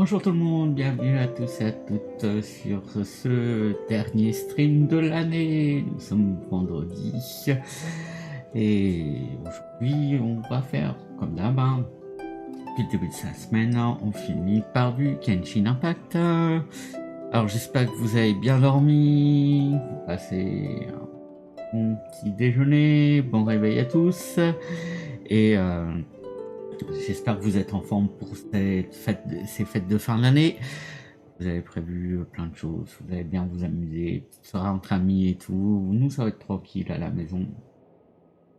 Bonjour tout le monde, bienvenue à tous et à toutes sur ce dernier stream de l'année. Nous sommes vendredi et aujourd'hui on va faire comme d'hab. Depuis le début de sa semaine, on finit par du Genshin Impact. Alors j'espère que vous avez bien dormi, vous passez un bon petit déjeuner, bon réveil à tous et j'espère que vous êtes en forme pour ces fêtes de fin d'année. Vous avez prévu plein de choses, vous allez bien vous amuser, petite soirée entre amis et tout. Nous, ça va être tranquille à la maison.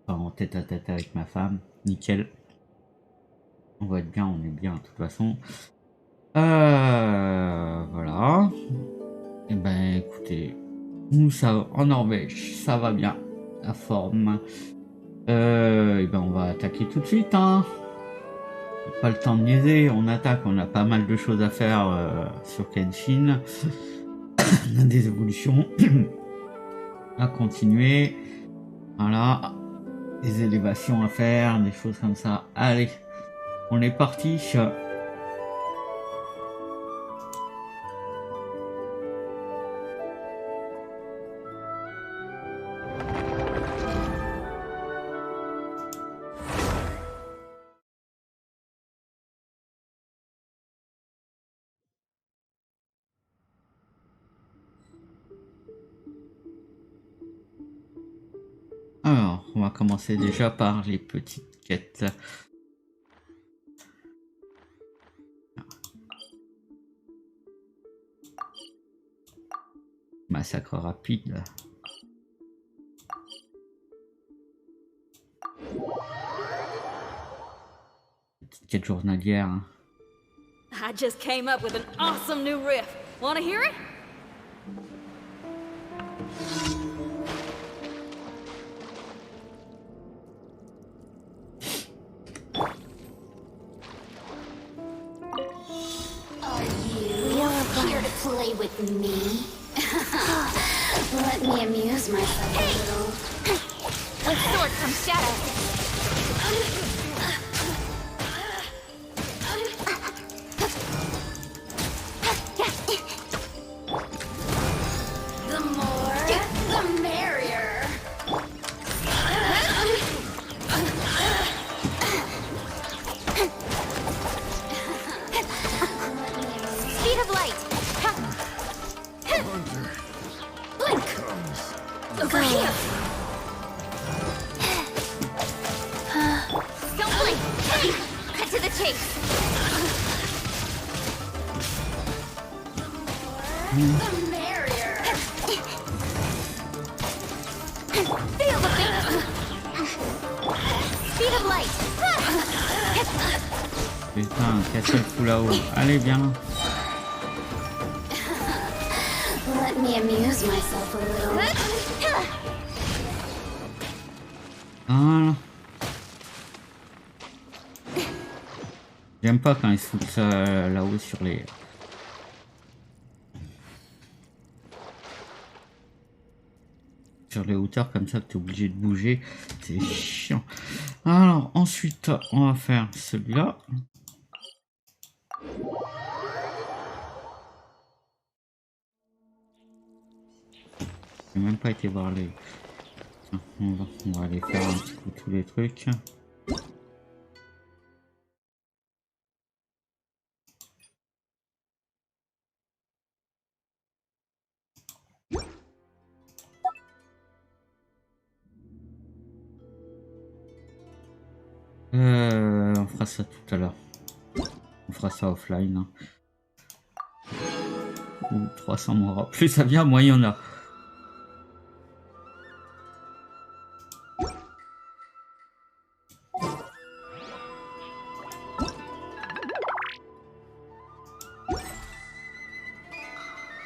Enfin, en tête à tête avec ma femme, nickel. On va être bien, on est bien de toute façon. Voilà. Et ben écoutez, nous ça en Norvège, ça va bien, la forme. Et ben on va attaquer tout de suite, hein. Pas le temps de niaiser, on attaque, on a pas mal de choses à faire sur Genshin. On a des évolutions à continuer. Voilà, des élévations à faire, des choses comme ça. Allez, on est parti. Alors, on va commencer déjà par les petites quêtes. Massacre rapide. Petite quête journalière. Hein. I just came up with an awesome new riff. Wanna hear it? Are you here to play with me? Let me amuse myself a little. A sword from shadow. The more, the merrier. Speed of light. Blink! Over here! Don't blink. Cut to the chase. The merrier. Feel the beat. Speed of light. Putain, cassez le fou là-haut. Allez, viens. Let me amuse myself a little. Voilà. J'aime pas quand ils se foutent ça là-haut sur les hauteurs comme ça que tu es obligé de bouger. C'est chiant. Alors ensuite on va faire celui-là. J'ai même pas été voir les... Tiens, on va aller faire un petit coup tous les trucs. On fera ça tout à l'heure. On fera ça offline. Hein. Ou 300 morts. Plus ça vient, moins il y en a.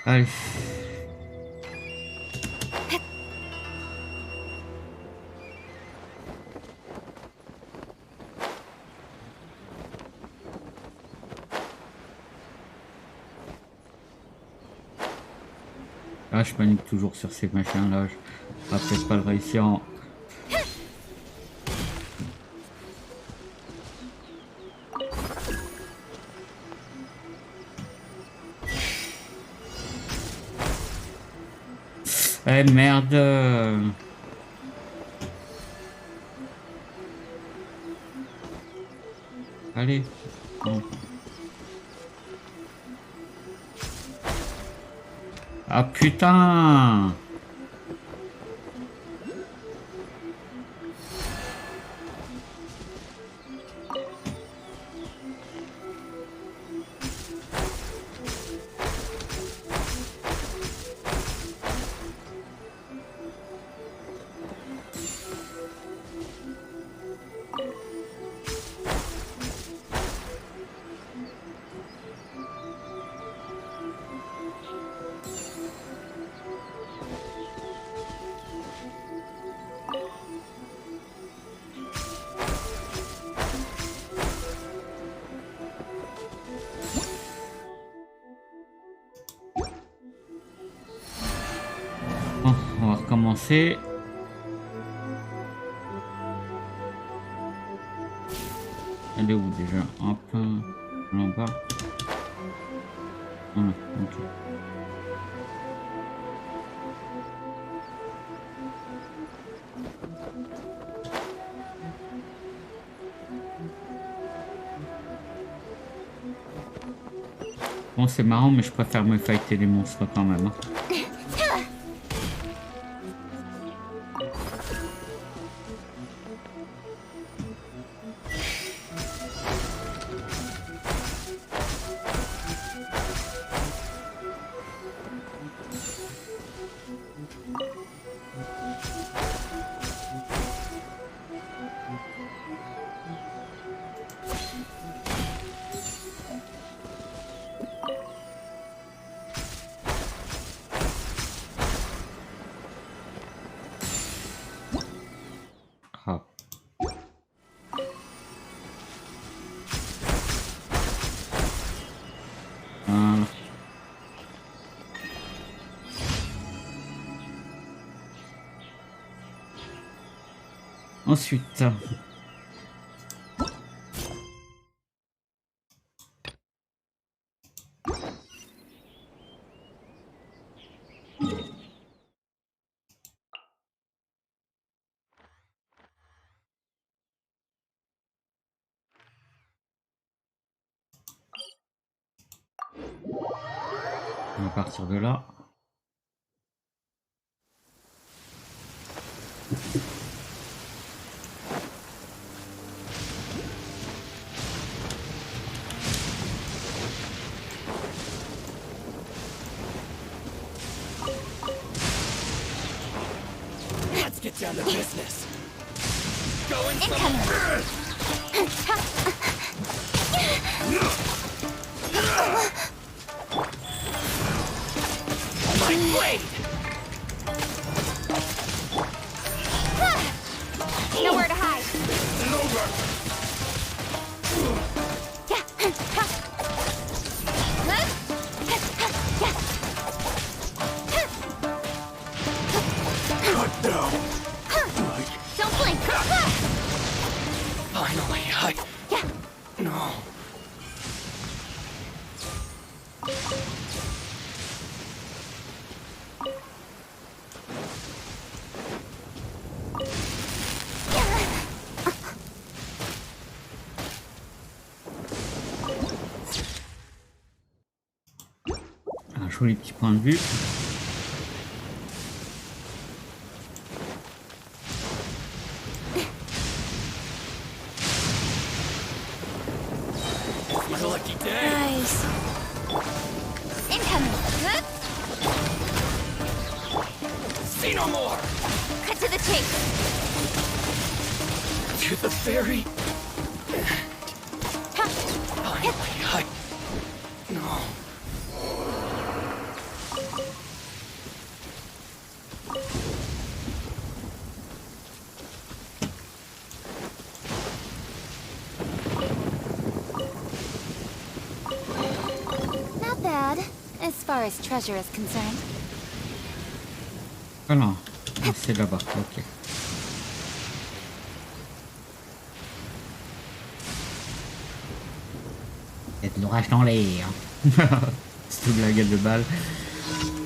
Allez. Ah, je panique toujours sur ces machins là. Je vais peut-être pas le réussir en... Eh merde. Allez. Non. Ah putain. Bon, on va recommencer. Elle est où déjà? Hop, en bas. Ah, ok. Bon, c'est marrant, mais je préfère me fighter les monstres quand même. Hein. Ah. Ensuite, on va partir de là. Let's get down to business. Going my blade! Nowhere to hide. Over! God, no! Don't blink. Finally, No. Un joli petit point de vue. My lucky day! Nice. Incoming. See no more! Cut to the chase. To the ferry? Finally, No. Not bad, as far as treasure is concerned. Voilà, c'est là-bas, ok. Il y a de l'orage dans l'air. C'est une blague de balle.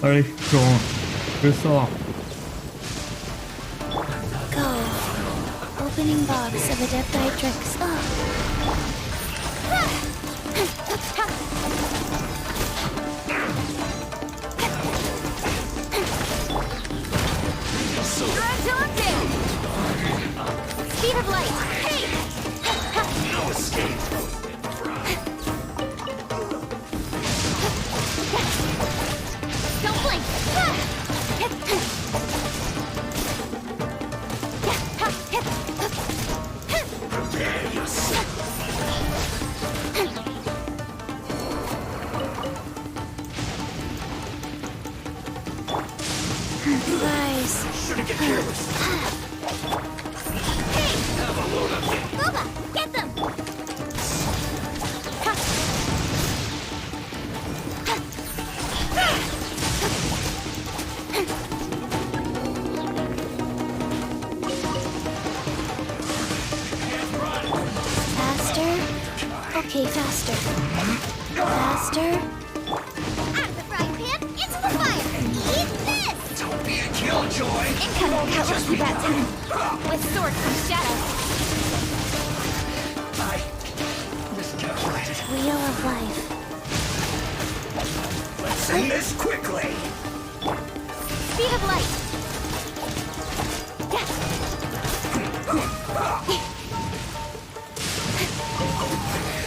Allez, je sors. opening box of Adeptitrix. Drag till I'm dead! Speed of light! Hey! No escape. Don't blink! Prepare yourself. Guys. Shouldn't get careless. Have a load of it. Booba! Get them! Faster? Okay, faster. Faster? Out of the frying pan, into the fire! Eat this! Don't be a killjoy. Incoming cutlass bat time! With sword from shadow! I miscalculated. Wheel of life. Let's end this quickly. Speed of light!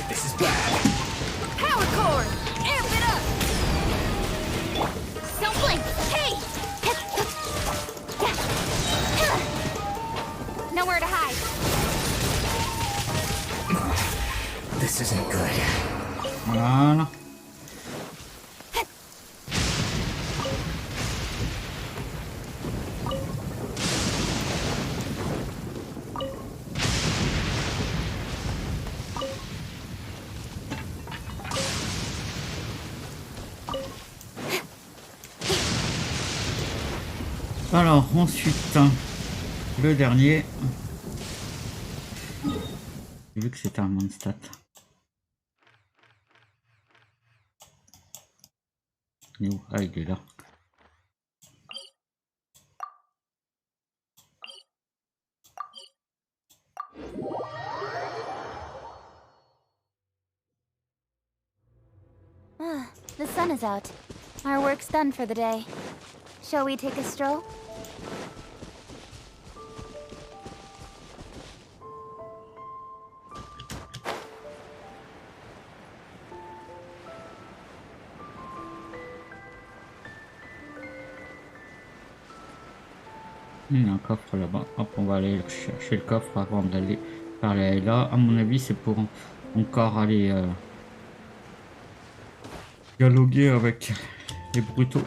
This is bad. Power cord! Amp it up! Don't blink! Hey! Nowhere to hide! This isn't good. Voilà. Alors ensuite, le dernier. J'ai vu que c'était un Mondstadt. Il est où? Ah, il est là. The sun is out. Our work's done for the day. Shall we take a stroll? Il y a un coffre là-bas. Hop, on va aller chercher le coffre avant d'aller parler là. À mon avis, c'est pour encore aller dialoguer avec les brutaux.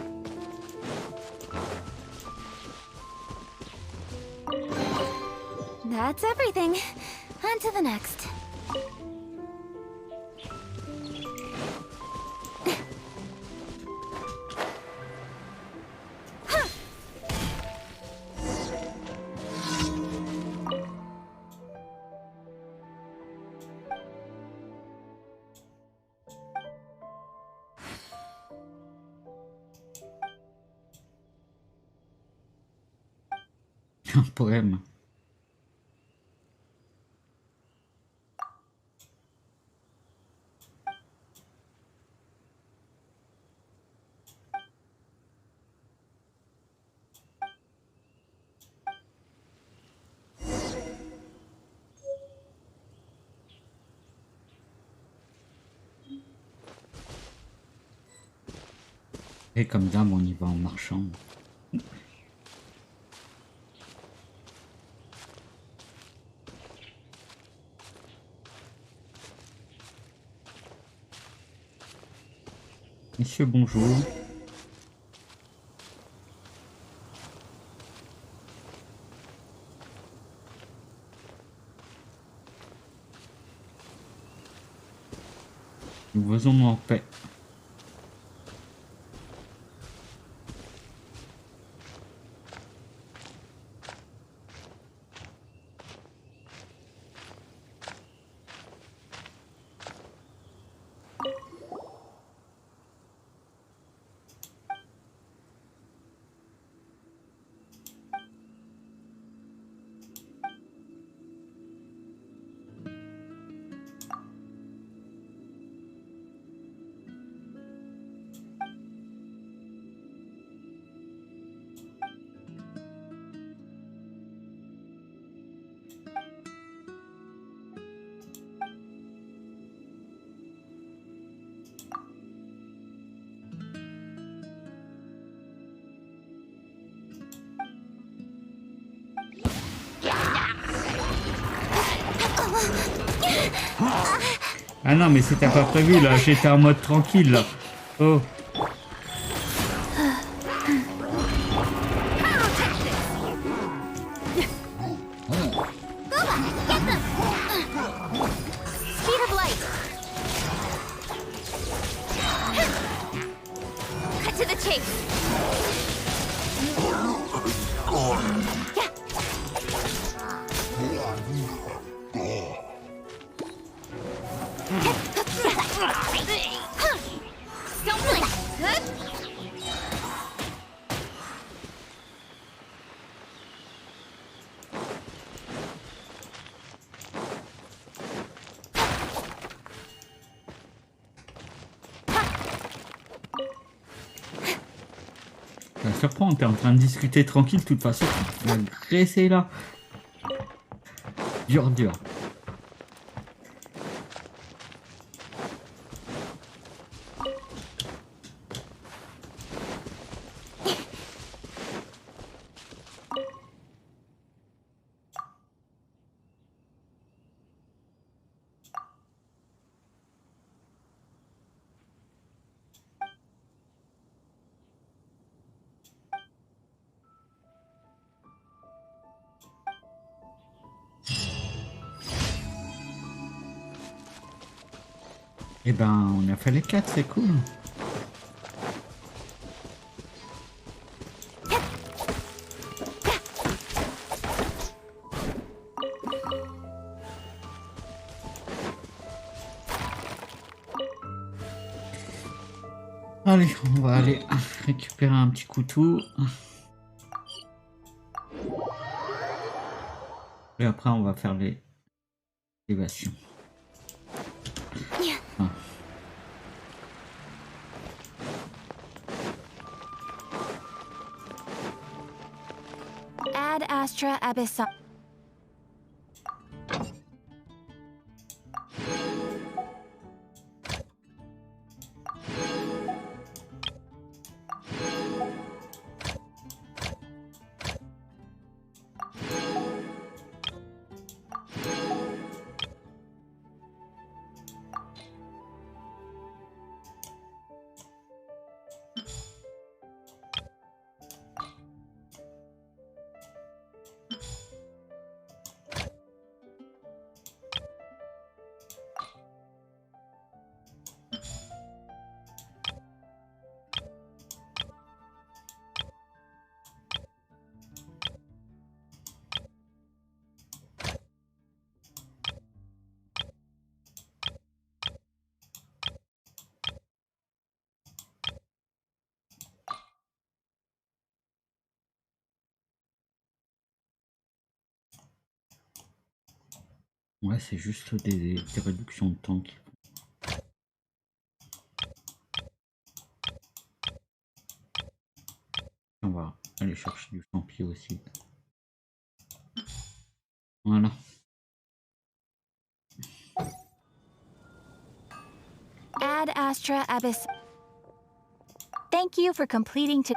That's everything. On to the next. Un poème. Et comme d'hab, on y va en marchant. Monsieur, bonjour. Nous faisons en paix. Ah non, mais c'était pas prévu là, j'étais en mode tranquille là. Oh. Speed of light. Cut to the chase. Don't blink. Ça surprend, t'es en train de discuter tranquille, de toute façon, tu vas graisser là. Dur, dur. Eh ben, on a fait les 4, c'est cool. Allez, on va aller récupérer un petit couteau. Et après, on va faire les évasions. Ah. Ad Astra Abyssal. Ouais, c'est juste des réductions de temps. On va aller chercher du champi aussi. Voilà. Ad Astra Abyss. Thank you for completing to.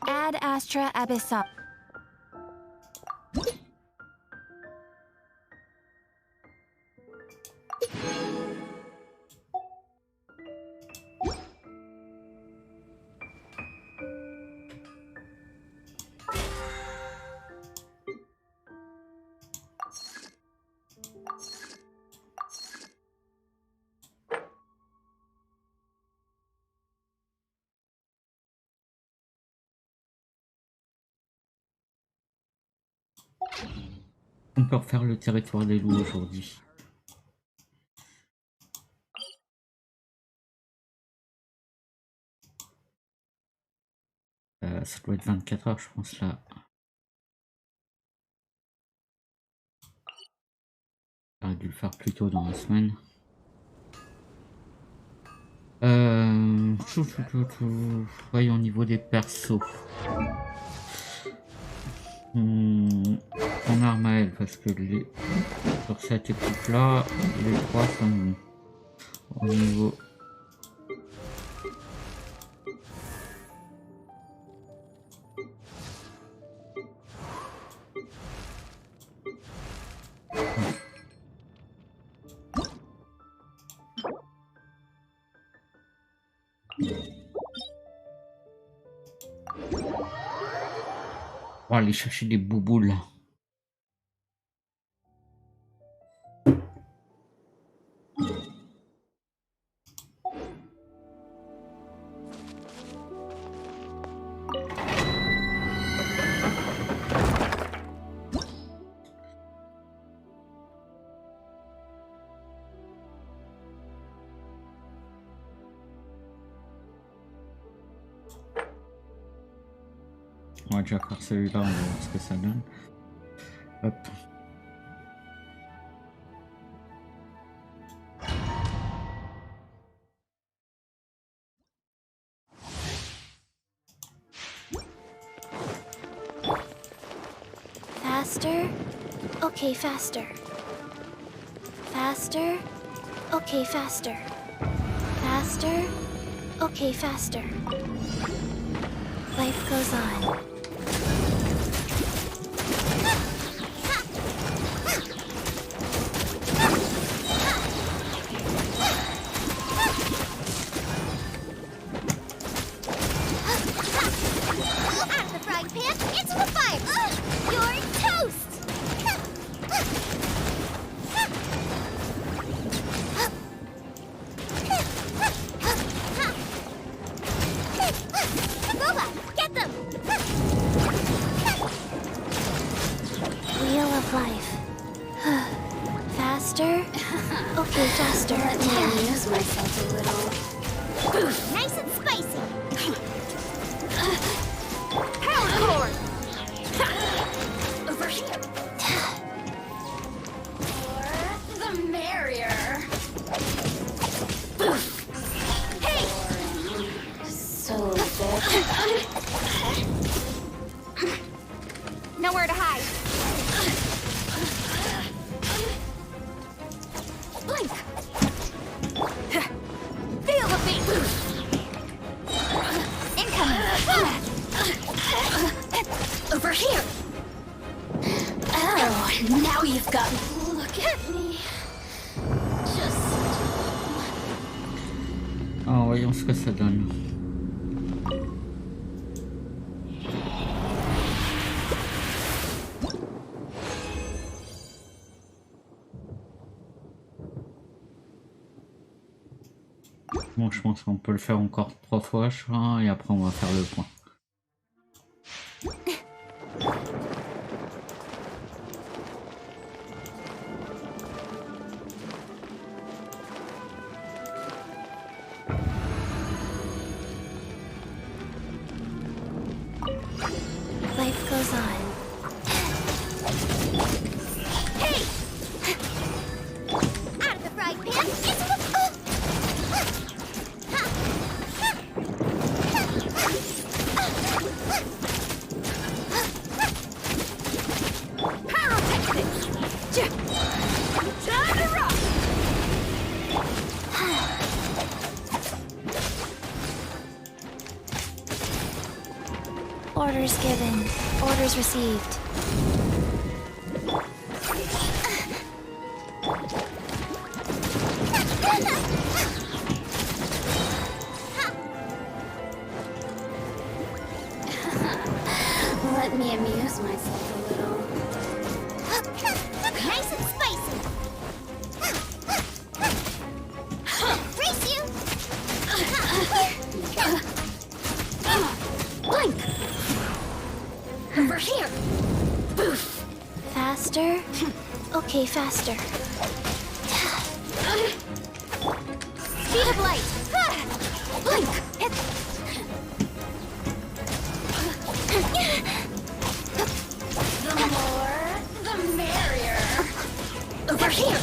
Ad Astra Abyssal. On peut refaire le territoire des loups aujourd'hui. Ça doit être 24 heures, je pense, là. J'aurais dû le faire plus tôt dans la semaine. Voyons au niveau des persos. En arme à elle, parce que sur cette équipe là, les trois sont au niveau On va aller chercher des bouboules. On va déjà faire celui-là, on va voir ce que ça donne. Hop. Faster? Okay, faster. Faster? Okay, faster. Faster? Okay, faster. Life goes on. Out of the frying pan, into the fire! You're toast! Boba, get them! Wheel of life. Faster? Okay, faster. Let me amuse myself a little. Nice and spicy. Power cord! Over here. The merrier. Hey! So big. Nowhere to hide. Blink! Feel the beat! Incoming. Over here! Oh, now you've got me. Look at me. Just... Ah, voyons ce que ça donne. Bon, je pense qu'on peut le faire encore 3 fois, je crois, et après on va faire le point. Life goes on. Hey! Out of the frying pan, into the... Pyrotechnics! Time to rock! Orders given. Orders received. Let me amuse myself a little. Nice and spicy. Brace you! Blink! Over here! Boof! Faster? Okay, faster. Speed of light! Blink! The more, the merrier! Over here!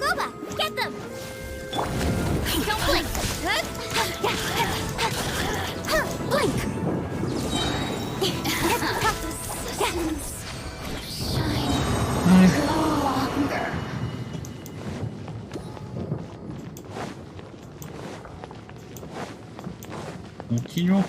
Boba, get them! Don't blink! Blink! Shine longer. Continuons.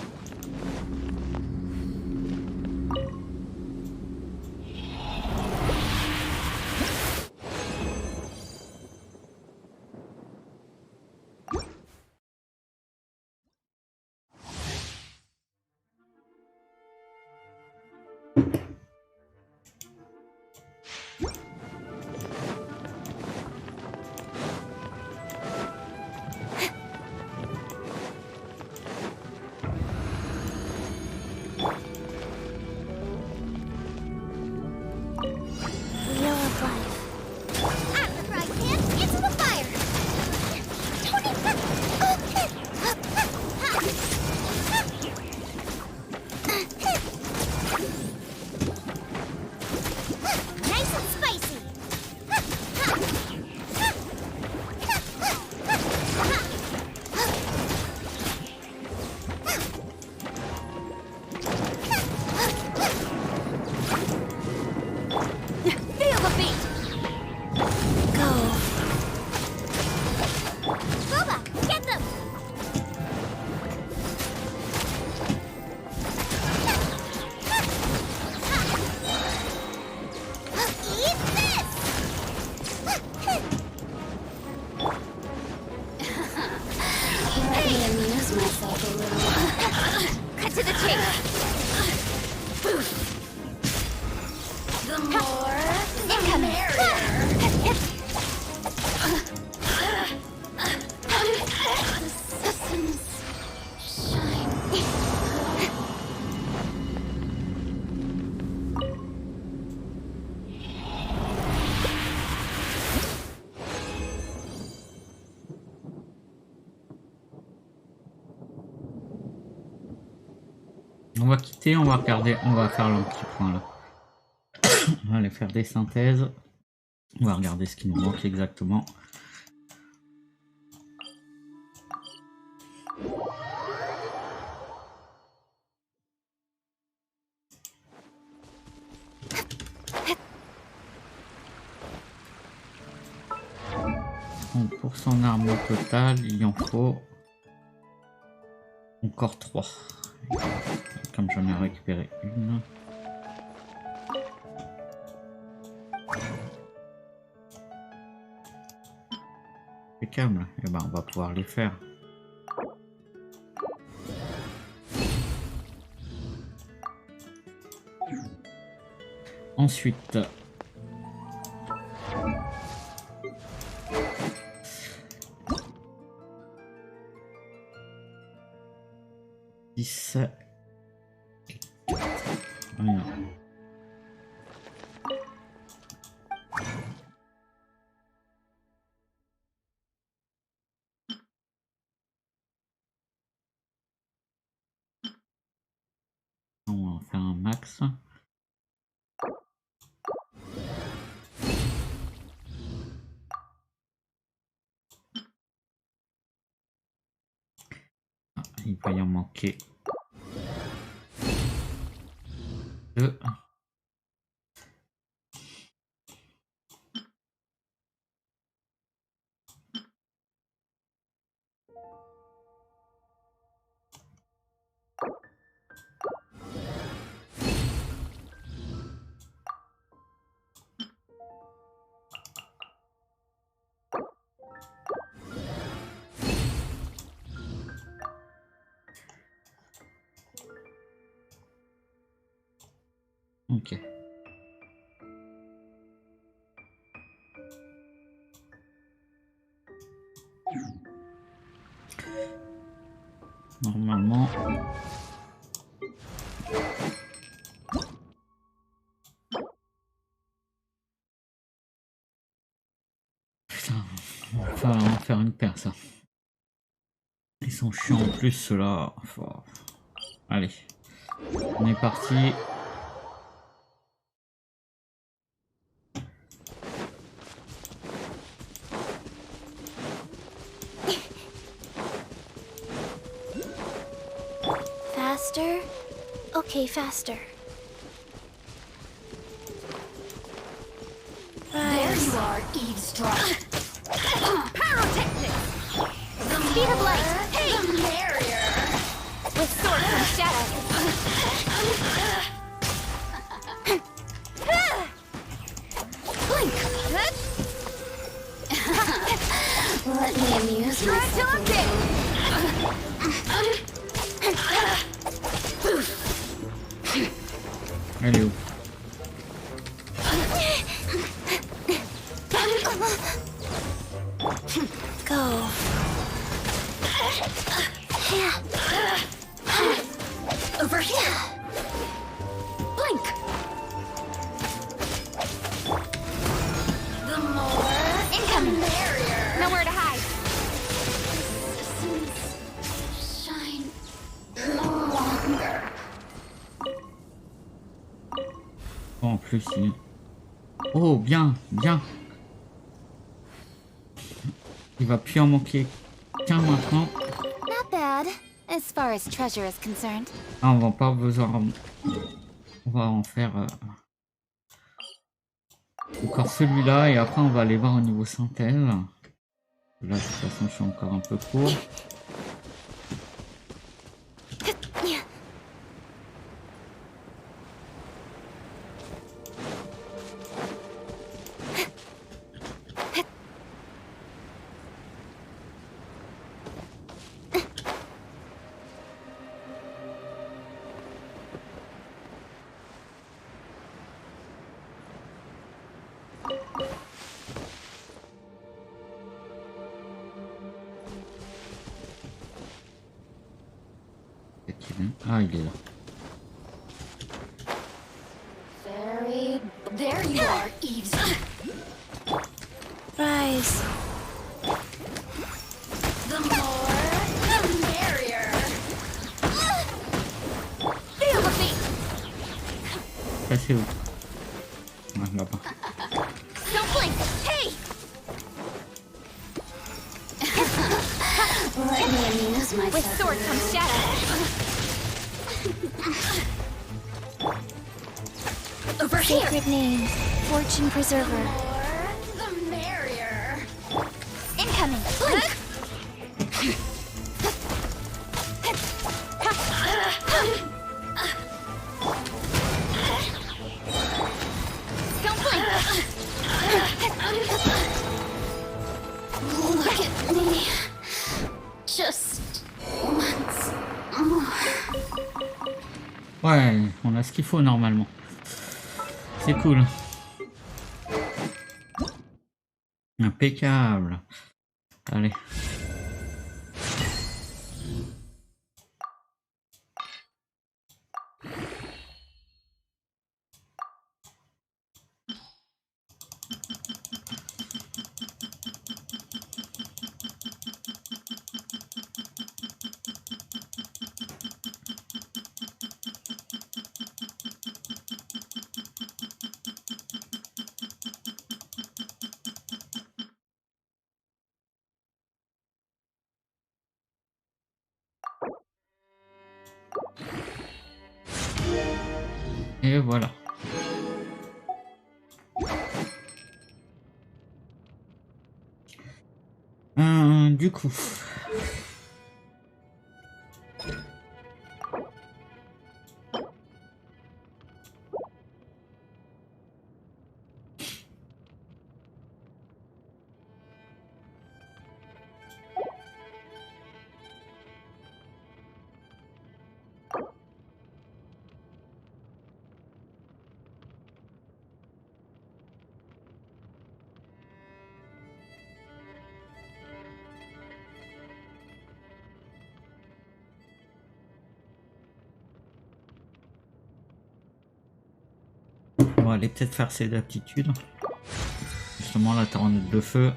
to the chase. The more, the Incoming. merrier. The systems shine. On va quitter, on va regarder, on va faire le petit point là. On va aller faire des synthèses. On va regarder ce qui nous manque exactement. Donc pour son arme au total, il en faut encore 3. Comme j'en ai récupéré une. Impeccable. Et ben on va pouvoir les faire. Ensuite, rien. On va en faire un max. Ah, il va y en manquer 2. Ok. Normalement. Putain, on va en faire une paire ça. Ils sont chiants en plus ceux-là. Allez, on est parti. Faster? Okay, faster. There you are, eavesdropper. Pyrotechnics! The Speed of light. more, Hey! the merrier. With sword from shadow. Blink. Let me amuse Try myself. till I'm dead. Elle est où? Go. Over here. Blink. The more, the Incoming. merrier. Nowhere to hide. Systems shine longer. Oh, en plus, il... Oh, bien, bien. Il va plus en manquer qu'un maintenant. Not bad, as far as treasure is concerned. Ah, on va pas besoin... On va en faire... encore celui-là et après on va aller voir au niveau synthèse. Là, de toute façon, je suis encore un peu court. Ah, il est là. Very. There you are, Eves. Rise. The more, the merrier. Feel the beat. Ça c'est où? Ah, là-bas. Don't blink. Hey! Let me amuse myself. With sword comes shadow. Over here. Sacred name. Fortune preserver. More, the merrier. Incoming. Blink. Don't blink. Look at me. Just once more. Ouais, on a ce qu'il faut normalement. C'est cool. Impeccable. Allez. Et voilà. Du coup. On va aller peut-être faire ses aptitudes. Justement la tornade de feu.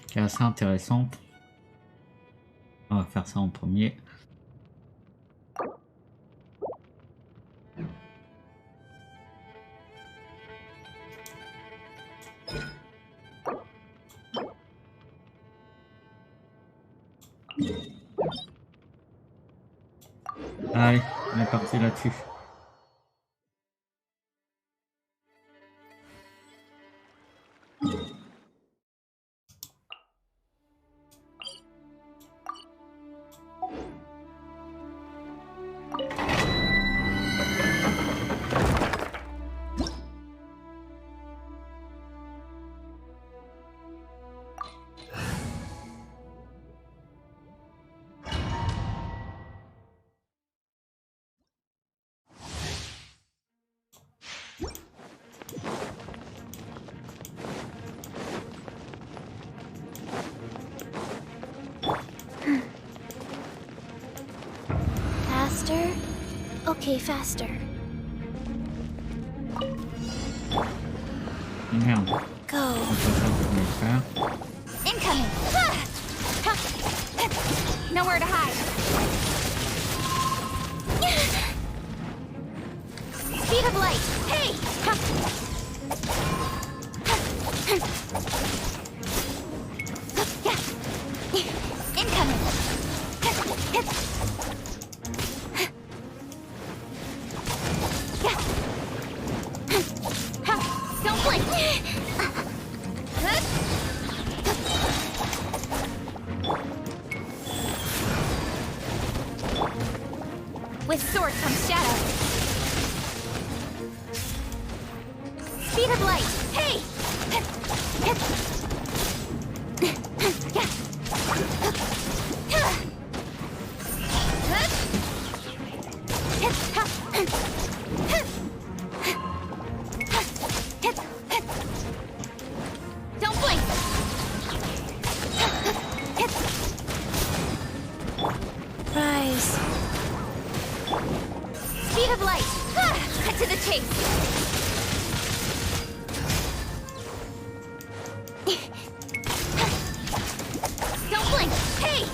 Qui est assez intéressante. On va faire ça en premier. Allez, on est parti là-dessus. Faster? Okay, faster. Merde. Go. On peut faire pour le faire. Incoming. Nowhere to hide. Speed of light. Hey! Incoming. Don't blink. With sword comes shadow. Speed of light. Hey! Don't blink. Rise. Speed of light! Cut to the chase! Don't blink! Hey!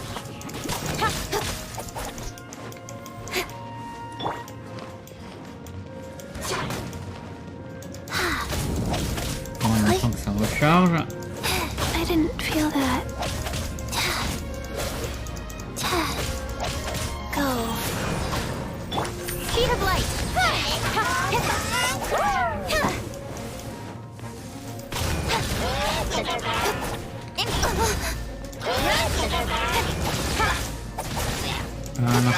On attend que ça recharge. I didn't feel that. Go. Speed of light! Voilà.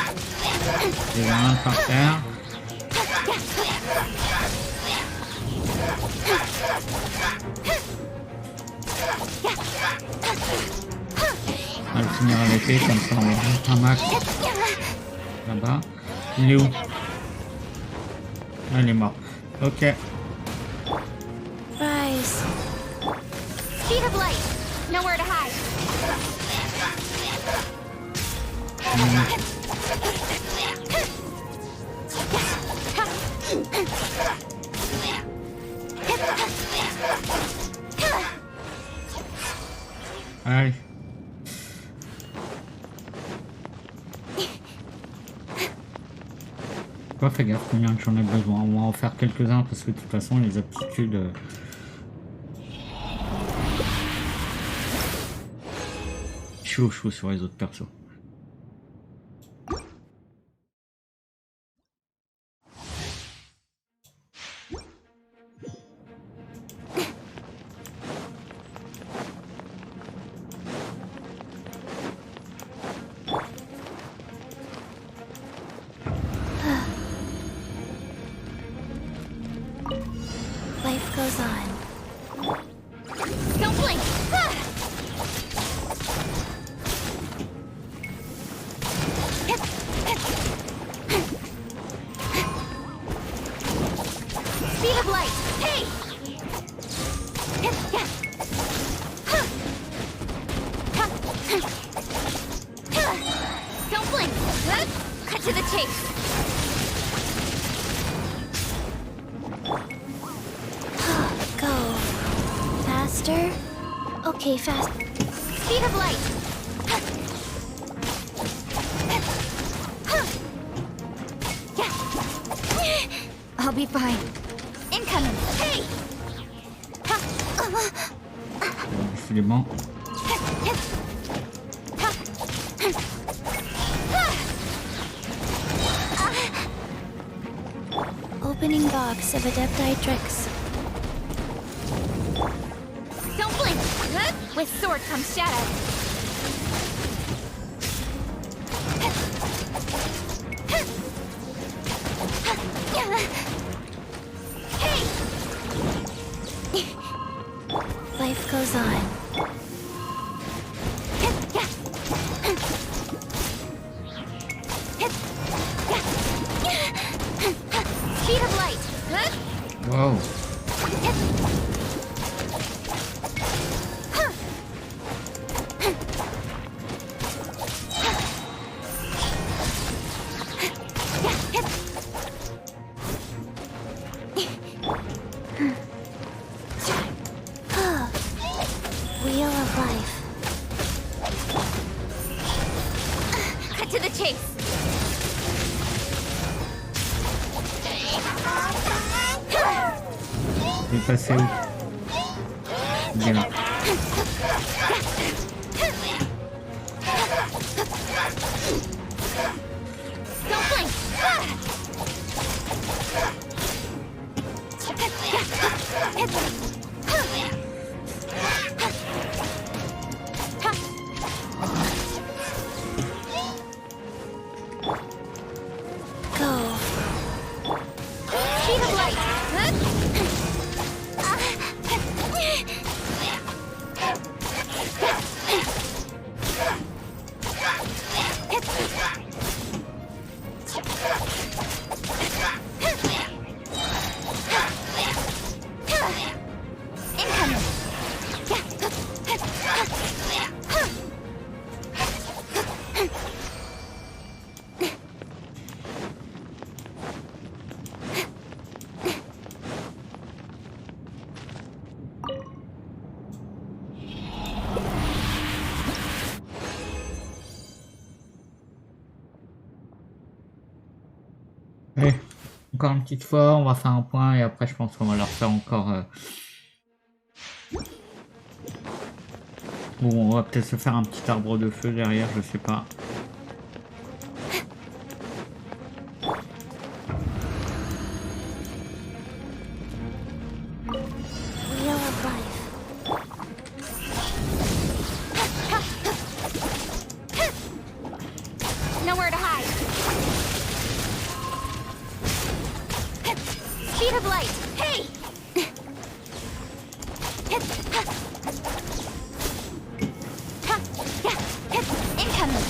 Et voilà par terre. On va le finir à l'épée, comme ça on va juste un max là-bas. Il est où? Ah, il est mort. Ok. Rise. Speed of light! Nowhere to hide. Allez. Quoi, fais gaffe combien j'en ai besoin. On va en faire quelques-uns parce que de toute façon les aptitudes. Chaud sur les autres persos. Life goes on. Don't blink! Speed of light! Hey! Don't blink! Cut to the chase! Go. Faster? Okay, fast. Speed of light! I'll be fine. Incoming! Hey! Décidément. Opening box of Adepti tricks. Don't blink! With sword comes shadow. Hey! Life goes on. Speed of light! Wow. Wheel of life. Cut to the chase. Il est passé où? Bien là. Don't blink. Go. Speed of light. Incoming. Ouais. Encore une petite fois, on va faire un point et après je pense qu'on va leur faire encore... Bon, on va peut-être se faire un petit arbre de feu derrière, je sais pas. Wheel of life. Nowhere to hide. Speed of light. Hey! Incoming.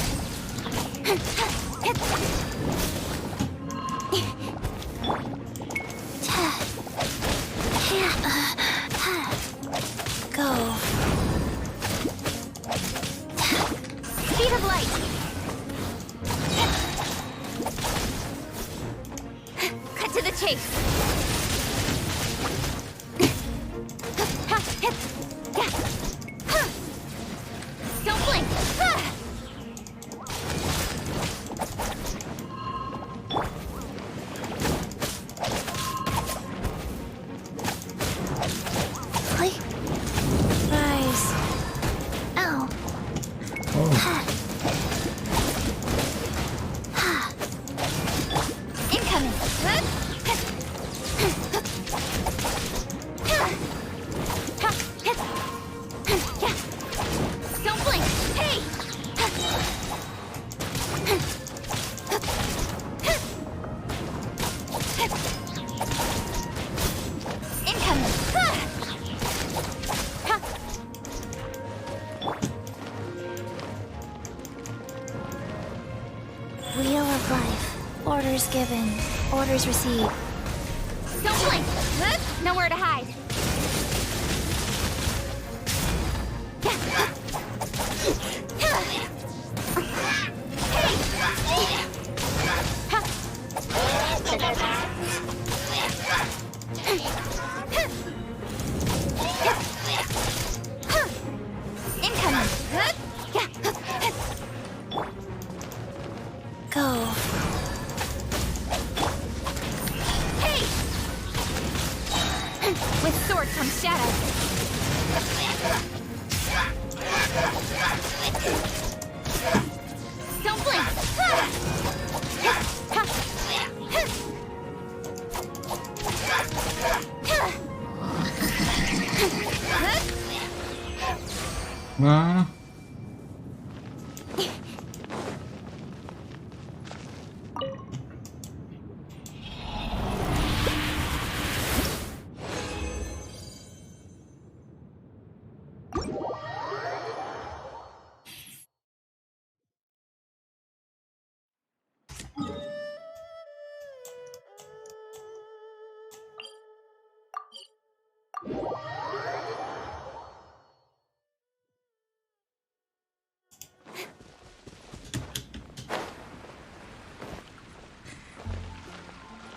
Go. Speed of light. Cut to the chase. Don't blink. Play. Rise. Ow. Oh. Incoming. Don't blink. Hey! Incoming. Wheel of life. Orders given. Orders received. Don't blink. Nowhere to hide. Incoming. Go. Hey! With sword comes shadow. Don't blink. Voilà.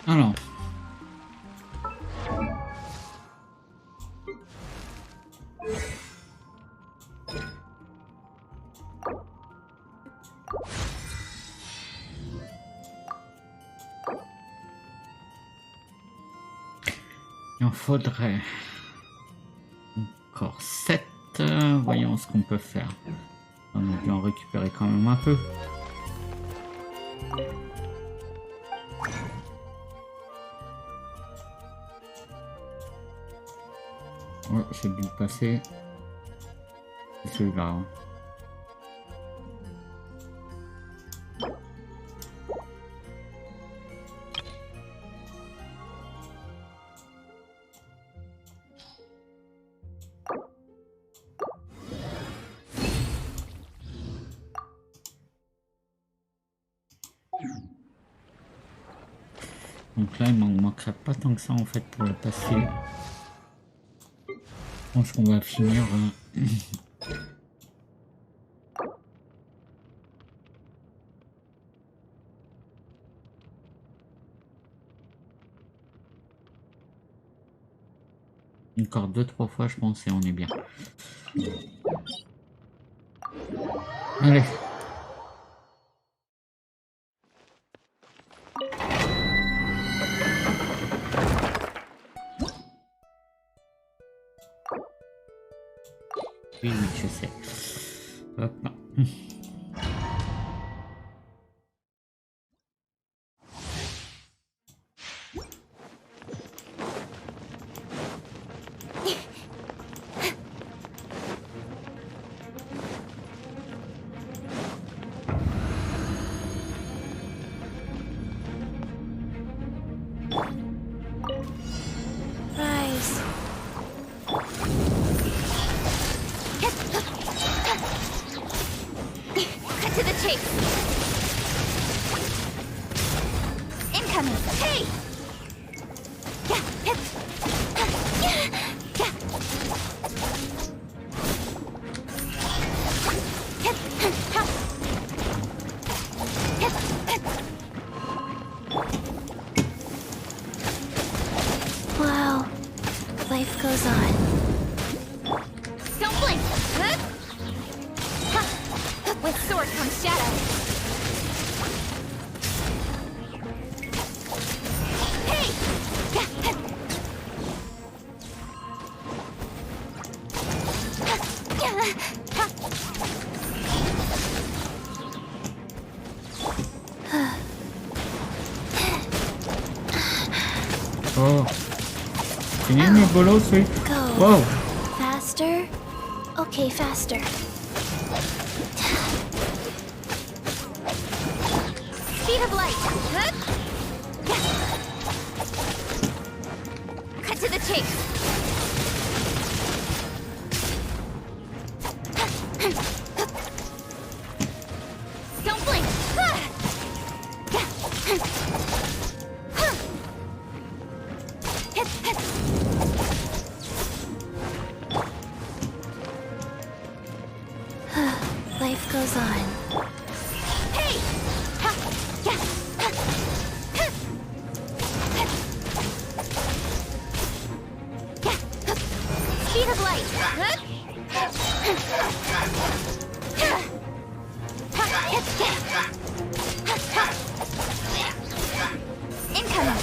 Alors. Il en faudrait encore 7. Voyons ce qu'on peut faire. On a dû en récupérer quand même un peu. Ouais, j'ai dû le passer. C'est celui-là. Hein. Donc là, il m'en manquerait pas tant que ça en fait pour le passer. Je pense qu'on va finir. Encore 2-3 fois, je pense, et on est bien. Allez. Oui, oui, je sais. Hop, non. Rise. Cut to the chase. Incoming. Hey! Wow. Life goes on. Don't blink. With sword comes shadow. Hey! Oh. Fini le bolos, oui. Go. Wow. Faster? Okay, faster. Speed of light. Cut to the chase. Don't blink. Life goes on. Hey! Speed of light. Incoming.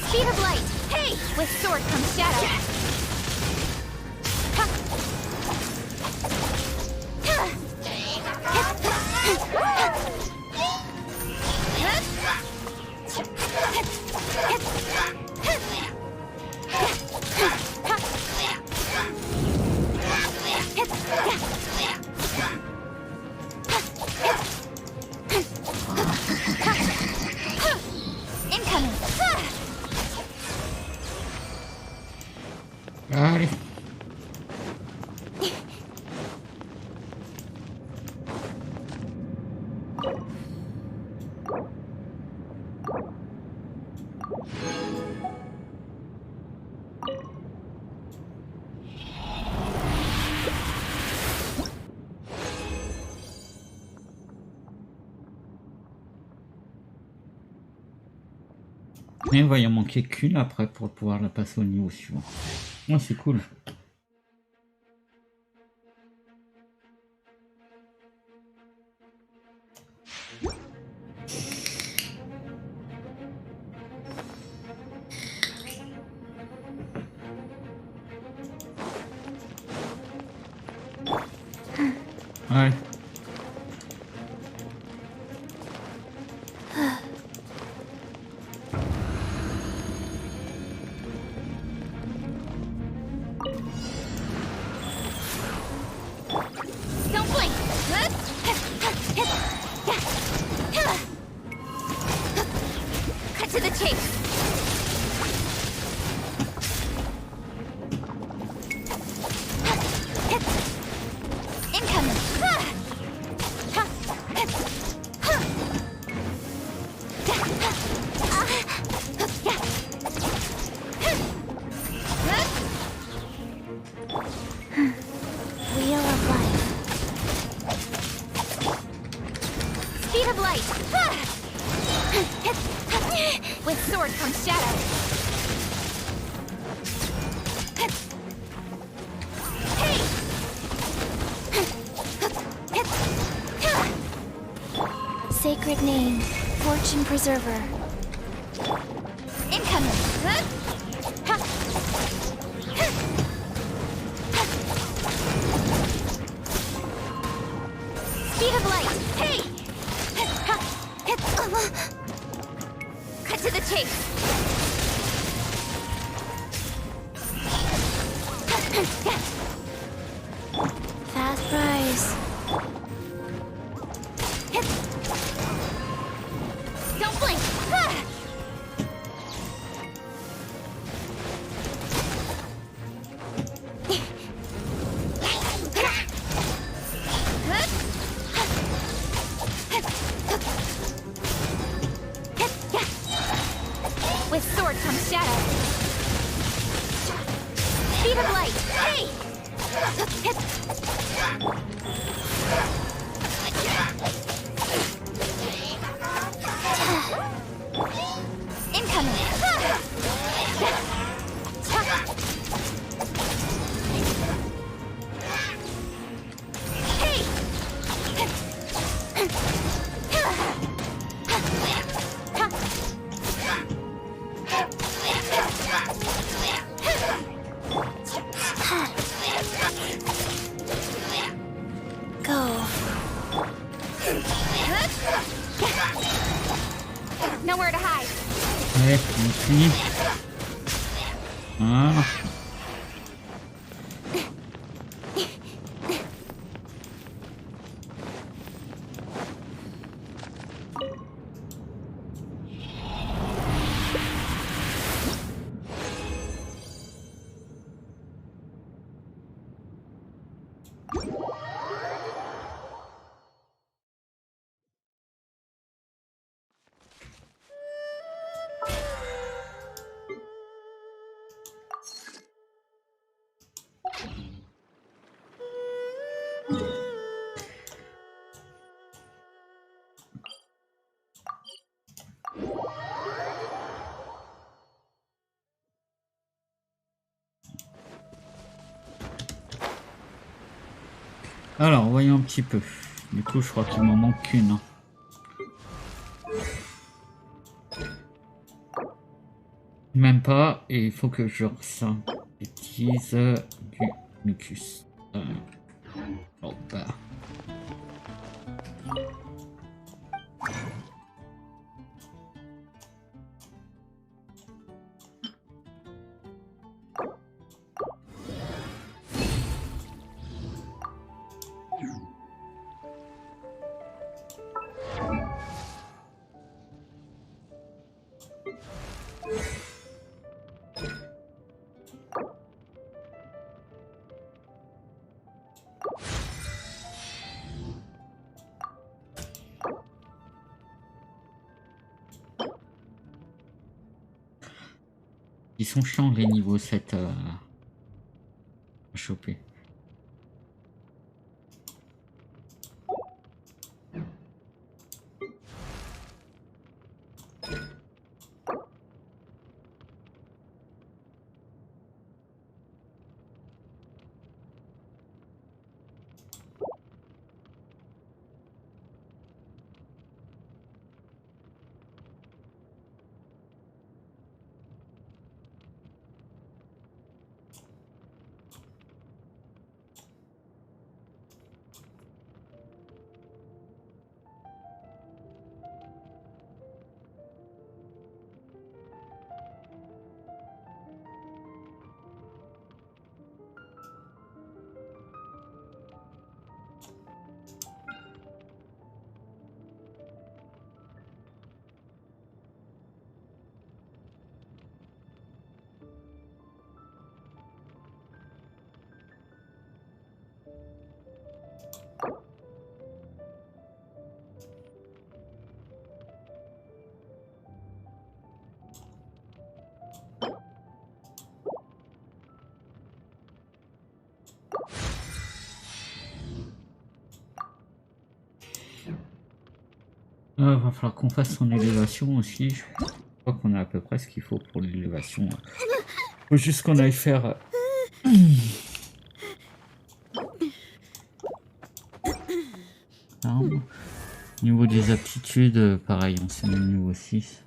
Speed of light. Hey! With sword comes shadow. Incoming. Allez. Mais il va y en manquer qu'une après pour pouvoir la passer au niveau suivant. Ouais, c'est cool. Ouais. Don't blink. Cut to the chase. Incoming. Wheel of life. Speed of light. With sword comes shadow. Hey! sacred name, fortune preserver. Incoming! Huh? Ha! Ha! Speed of light! Hey! Ha! Cut to the chase! Fast rise. Don't blink! With sword comes shadow. Speed of light! Hey! Incoming! Hey! Go. Nowhere to hide. Ouais, compris. Ah. Alors, voyons un petit peu. Du coup, je crois qu'il m'en manque qu'une. Même pas, et il faut que je synthétise du mucus. Oh bah. Ils sont chiants les niveaux 7 à choper. Va falloir qu'on fasse son élévation aussi. Je crois qu'on a à peu près ce qu'il faut pour l'élévation. Faut juste qu'on aille faire. Non. Niveau des aptitudes, pareil, on s'est mis niveau 6.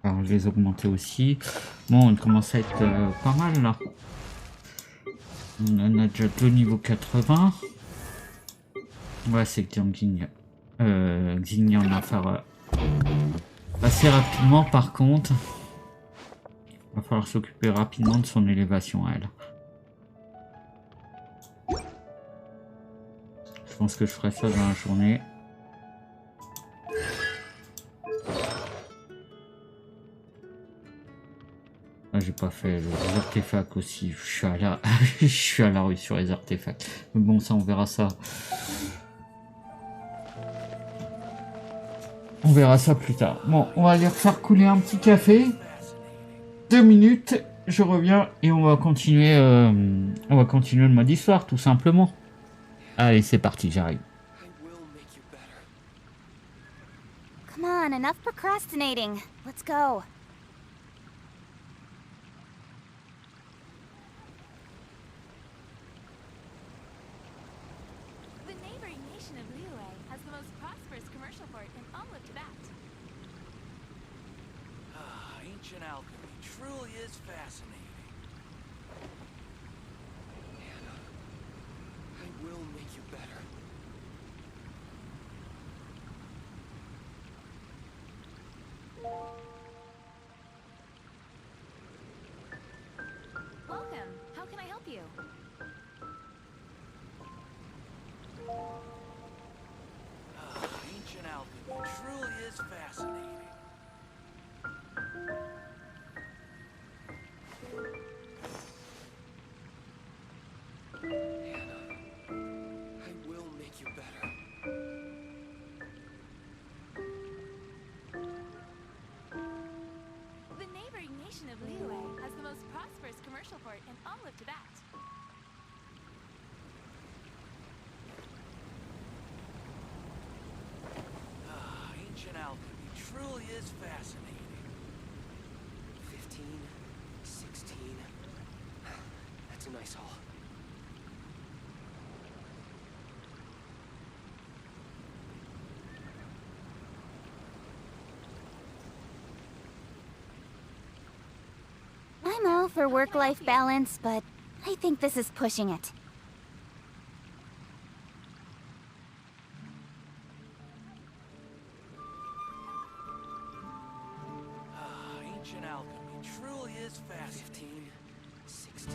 Alors je les ai augmentés aussi. Bon, on commence à être pas mal là. On en a déjà 2 niveau 80. Ouais, c'est que Xingnia en a faire assez rapidement par contre. Va falloir s'occuper rapidement de son élévation à elle. Je pense que je ferai ça dans la journée. Ah, j'ai pas fait les artefacts aussi. Je suis à la rue sur les artefacts. Mais bon, ça, on verra ça. On verra ça plus tard. Bon, on va aller faire couler un petit café. 2 minutes, je reviens et on va continuer le mode histoire, tout simplement. Allez, c'est parti, j'arrive. Come on, enough procrastinating. Let's go. The neighboring nation of Liyue has the most prosperous commercial port in all of Tibet. Ancient alchemy truly is fascinating. Anna, I will make you better. Welcome. How can I help you? Ancient alchemy truly is fascinating. Anna, I will make you better. The neighboring nation of Liyue has the most prosperous commercial port in all of Tibet. Ancient alchemy truly is fascinating. 15, 16. That's a nice haul. I'm all for work-life balance, but I think this is pushing it. Ancient alchemy truly is fascinating. 15, 16.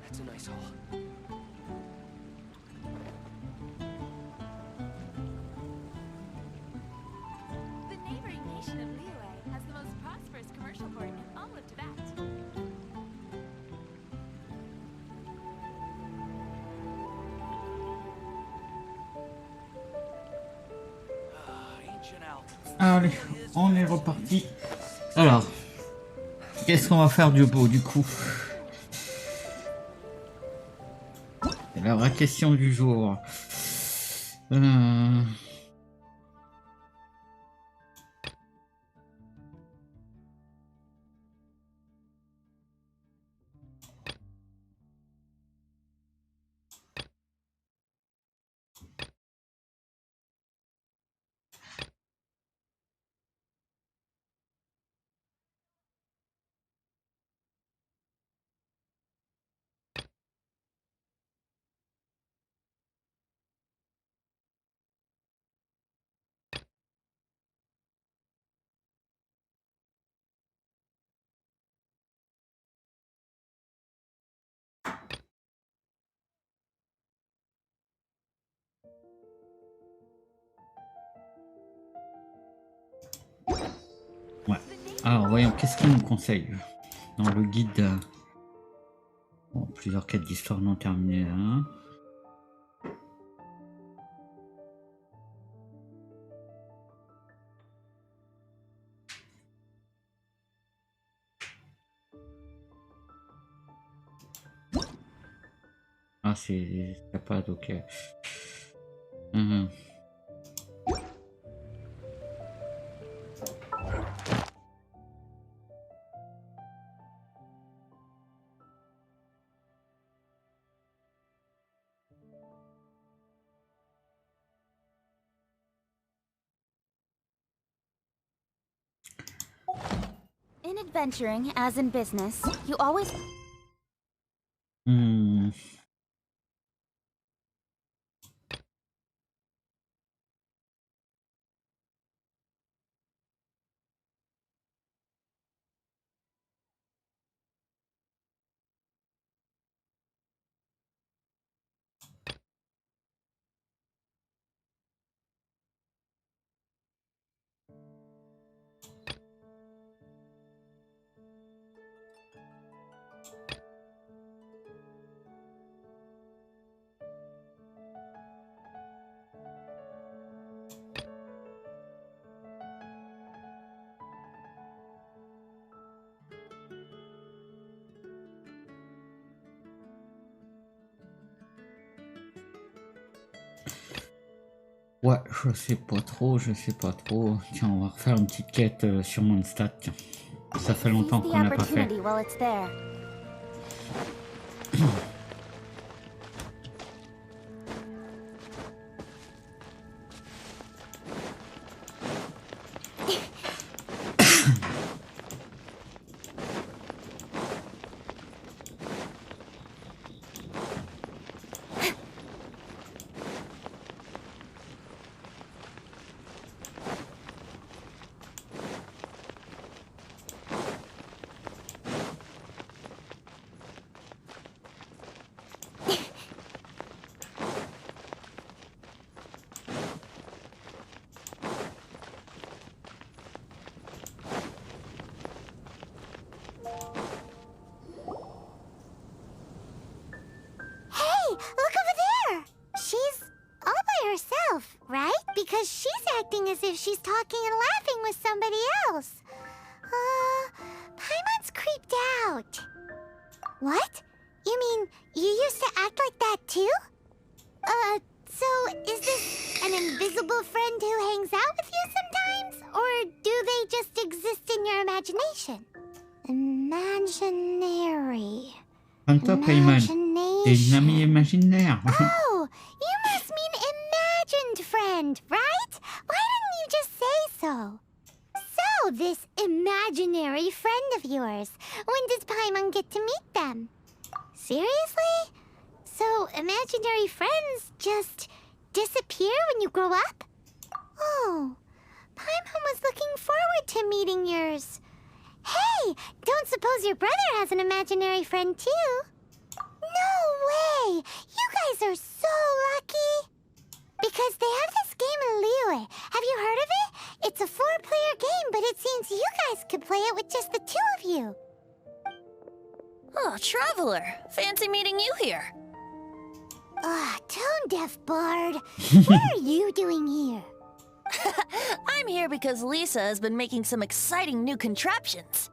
That's a nice haul. The neighboring nation of Liyue has the most prosperous commercial port in all of Tibet. Ancient alchemy. Allez, on est reparti. Alors, qu'est-ce qu'on va faire du beau du coup? C'est la vraie question du jour. Ouais. Alors, voyons, qu'est-ce qu'il nous conseille dans le guide. Bon, plusieurs quêtes d'histoire non terminées. Hein. Ah, c'est capable, ok. Mhm. adventuring, as in business, you always... Hmm. Ouais, je sais pas trop, je sais pas trop. Tiens, on va refaire une petite quête sur Mondstadt, tiens. Ça fait Seize longtemps the qu'on n'a pas fait. opportunity while it's there. Look over there! She's all by herself, right? Because she's acting as if she's talking and laughing with somebody else. Paimon's creeped out. What? You mean you used to act like that too? So is this an invisible friend who hangs out with you sometimes? Or do they just exist in your imagination? Imaginary. Comme toi, Payman. T'es une amie imaginaire. Oh, you must mean imagined friend, right? Why didn't you just say so? So, this imaginary friend of yours, when does Paimon get to meet them? Seriously? So, imaginary friends just disappear when you grow up? Oh, Paimon was looking forward to meeting yours. Hey, don't suppose your brother has an imaginary friend too? No way! You guys are so lucky! Because they have this game in Liyue. Have you heard of it? It's a 4-player game, but it seems you guys could play it with just the 2 of you. Oh, Traveler. Fancy meeting you here. Tone-deaf bard. What are you doing here? I'm here because Lisa has been making some exciting new contraptions.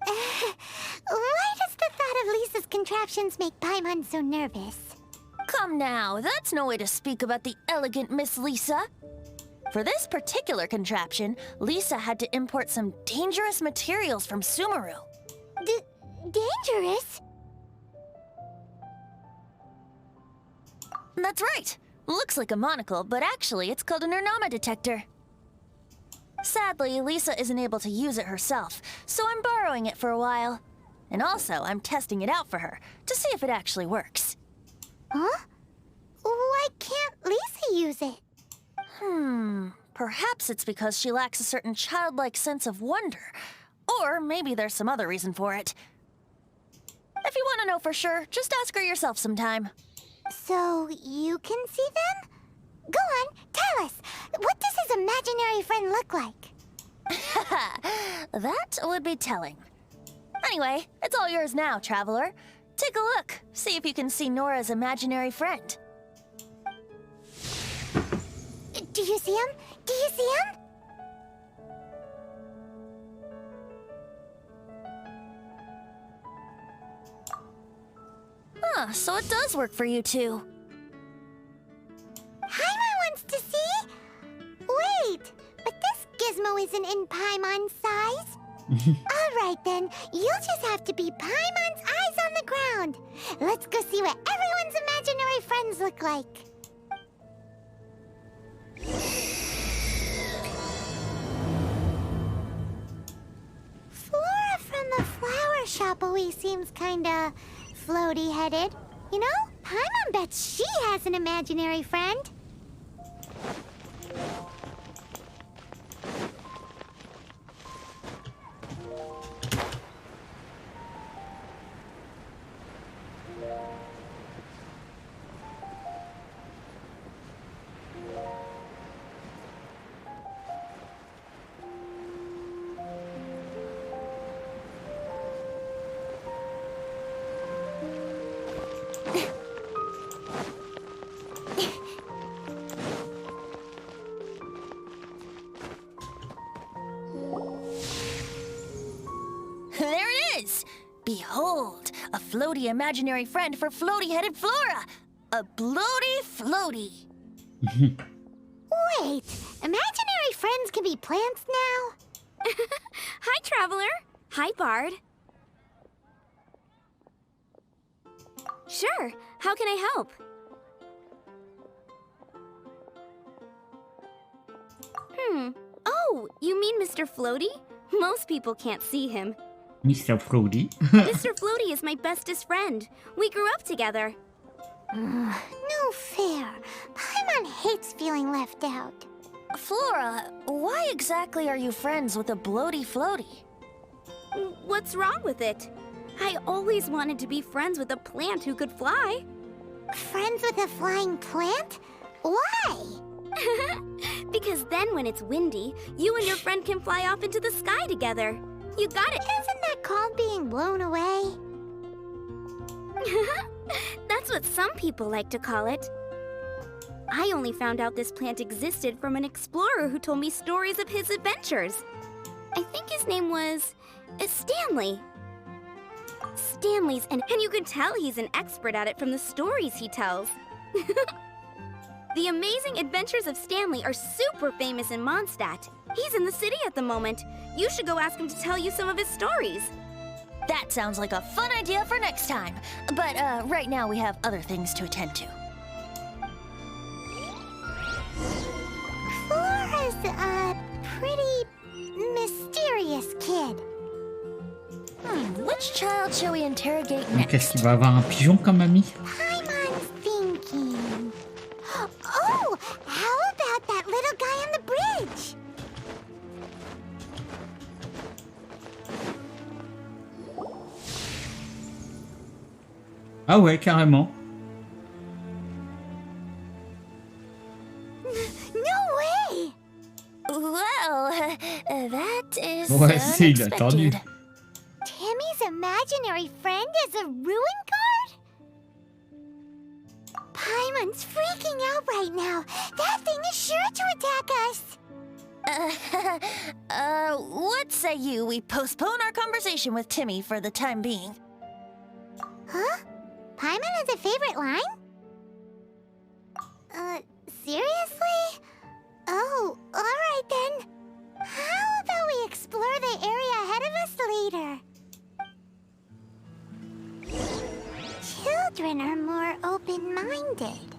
Why does the thought of Lisa's contraptions make Paimon so nervous? Come now, that's no way to speak about the elegant Miss Lisa. For this particular contraption, Lisa had to import some dangerous materials from Sumeru. Dangerous? That's right. Looks like a monocle, but actually it's called an Ernama detector. Sadly, Lisa isn't able to use it herself, so I'm borrowing it for a while. And also, I'm testing it out for her, to see if it actually works. Huh? Why can't Lisa use it? Perhaps it's because she lacks a certain childlike sense of wonder. Or maybe there's some other reason for it. If you want to know for sure, just ask her yourself sometime. So, you can see them? Go on, tell us. What does his imaginary friend look like? That would be telling. Anyway, it's all yours now, Traveler. Take a look. See if you can see Nora's imaginary friend. Do you see him? Do you see him? So it does work for you two. Paimon wants to see? Wait, but this gizmo isn't in Paimon's size. Alright then, you'll just have to be Paimon's eyes on the ground. Let's go see what everyone's imaginary friends look like. Flora from shop always seems kinda floaty-headed. You know, Paimon bets she has an imaginary friend. There it is! Behold, a floaty imaginary friend for floaty-headed Flora! A bloaty floaty! Wait, imaginary friends can be plants now? Hi, Traveler. Hi, Bard. Sure. How can I help? Oh, you mean Mr. Floaty? Most people can't see him. Mr. Floaty. Mr. Floaty is my bestest friend. We grew up together. No fair. Paimon hates feeling left out. Flora, why exactly are you friends with a bloaty floaty? What's wrong with it? I always wanted to be friends with a plant who could fly. Friends with a flying plant? Why? Because then when it's windy, you and your friend can fly off into the sky together. You got it. Isn't that called being blown away? That's what some people like to call it. I only found out this plant existed from an explorer who told me stories of his adventures. I think his name was Stanley. Stanley's, and you can tell he's an expert at it from the stories he tells. The Amazing Adventures of Stanley are super famous in Mondstadt. He's in the city at the moment. You should go ask him to tell you some of his stories. That sounds like a fun idea for next time. But right now we have other things to attend to. Flora's a pretty mysterious kid. Which child shall we interrogate next? Qu'est-ce qu'il va avoir un pigeon comme ami? Paimon's thinking. Oh, how about that little guy on the bridge? Ah ouais, carrément. No way! Well, that is Ouais, c'est inattendu. unexpected. Timmy's imaginary friend is a ruin guard? Paimon's freaking out right now. That thing is sure to attack us. What say you we postpone our conversation with Timmy for the time being? Huh? Paimon has a favorite line? Seriously? Oh, alright then. How about we explore the area ahead of us later? Children are more open-minded.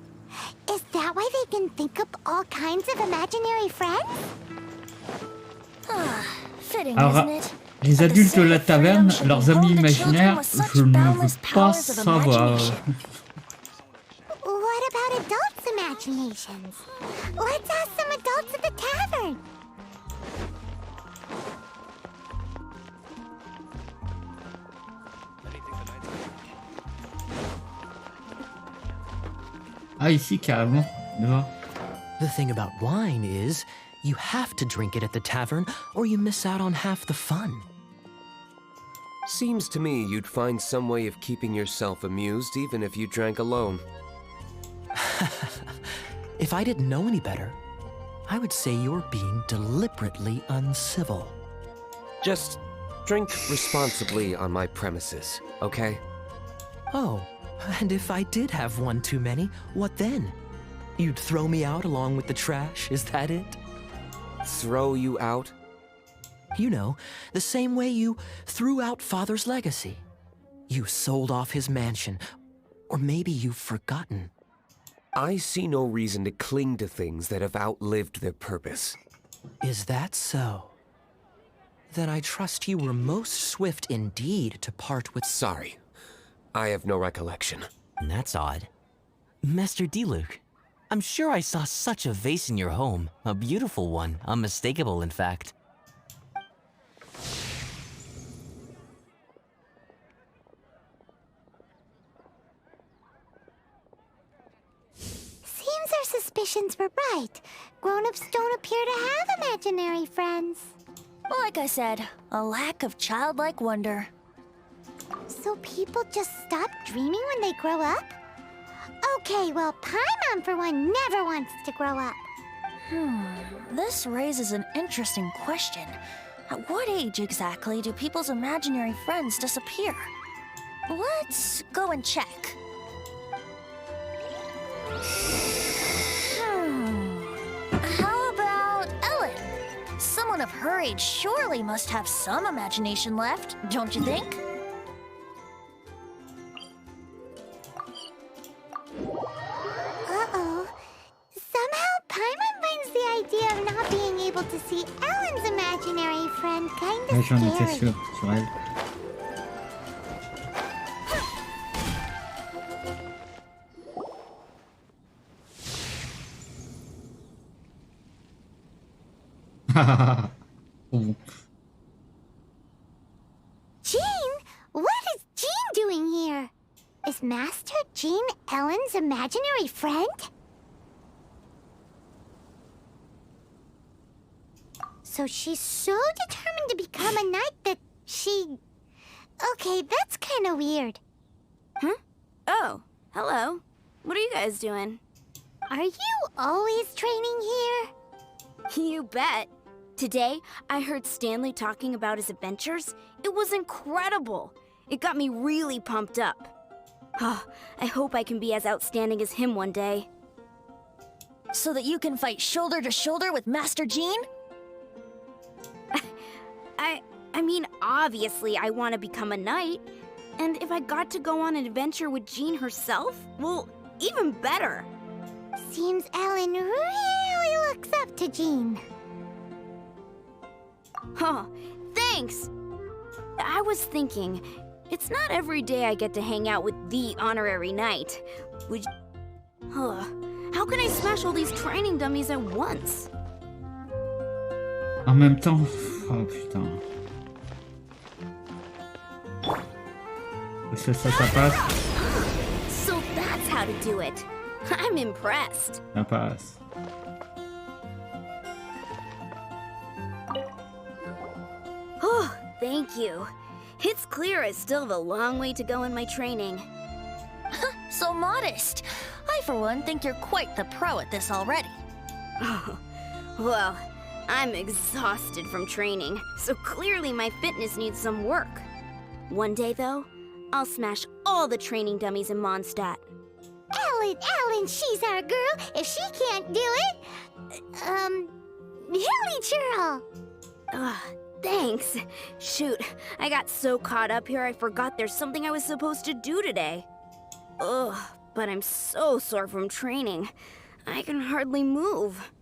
Is that why they can think up all kinds of imaginary friends? Fitting, Alors, isn't it? les That the adultes de la sacred freedom taverne, should be leurs home amis to children imaginaires, with such je ne veux boundless pas powers of savoir. imagination. What about adults' imaginations? Let's ask some adults at the tavern. Ah, ici, carrément. Dehors. The thing about wine is, you have to drink it at the tavern or you miss out on half the fun. Seems to me you'd find some way of keeping yourself amused even if you drank alone. If I didn't know any better, I would say you're being deliberately uncivil. Just drink responsibly on my premises, okay? Oh, and if I did have one too many, what then? You'd throw me out along with the trash, is that it? Throw you out? You know, the same way you threw out Father's legacy. You sold off his mansion, or maybe you've forgotten. I see no reason to cling to things that have outlived their purpose. Is that so? Then I trust you were most swift indeed to part with... Sorry. I have no recollection. That's odd. Master Diluc, I'm sure I saw such a vase in your home. A beautiful one, unmistakable in fact. Seems our suspicions were right. Grown-ups don't appear to have imaginary friends. Like I said, a lack of childlike wonder. So people just stop dreaming when they grow up? Okay, well, Paimon for one never wants to grow up. This raises an interesting question. At what age exactly do people's imaginary friends disappear? Let's go and check. How about Ellen? Someone of her age surely must have some imagination left, don't you think? Uh-oh. Somehow, Paimon finds the idea of not being able to see Ellen's imaginary friend kind Ouais, of j'en étais scary. sûr sur elle. Oh. Jean? What is Jean doing here? Is Master Jean Ellen's imaginary friend? So she's so determined to become a knight that she... Okay, that's kind of weird. Huh? Oh, hello. What are you guys doing? Are you always training here? You bet. Today, I heard Stanley talking about his adventures. It was incredible. It got me really pumped up. Oh, I hope I can be as outstanding as him one day. So that you can fight shoulder to shoulder with Master Jean? I mean, obviously I want to become a knight. And if I got to go on an adventure with Jean herself, well, even better. Seems Ellen really looks up to Jean. Oh, thanks. I was thinking, it's not every day I get to hang out with the honorary knight. Would you... How can I smash all these training dummies at once? En même temps... Oh putain. Est-ce que ça passe? So that's how to do it. I'm impressed. Ça passe. Oh, thank you. It's clear I still have a long way to go in my training. So modest. I, for one, think you're quite the pro at this already. Oh, well, I'm exhausted from training, so clearly my fitness needs some work. One day, though, I'll smash all the training dummies in Mondstadt. Ellen, she's our girl. If she can't do it, Hilly Churl. Thanks. Shoot, I got so caught up here I forgot there's something I was supposed to do today. Ugh, but I'm so sore from training. I can hardly move.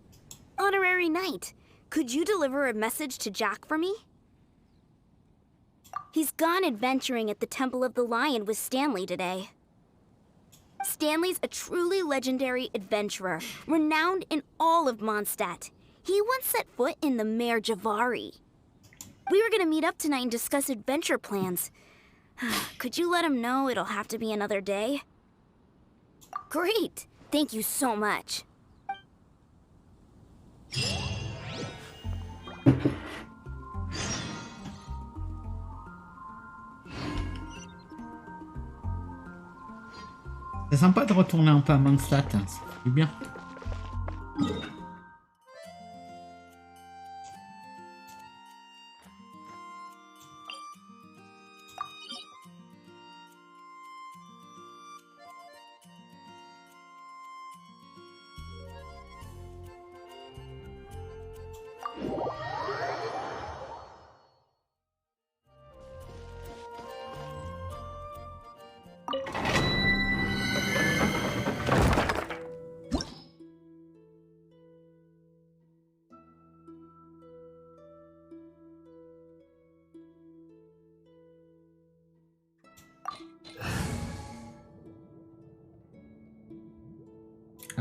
Honorary Knight, could you deliver a message to Jack for me? He's gone adventuring at the Temple of the Lion with Stanley today. Stanley's a truly legendary adventurer, renowned in all of Mondstadt. He once set foot in the Mare Javari. We were gonna meet up tonight and discuss adventure plans. Could you let him know it'll have to be another day? Great! Thank you so much. C'est sympa de retourner un peu à Mondstadt, hein. Ça fait du bien.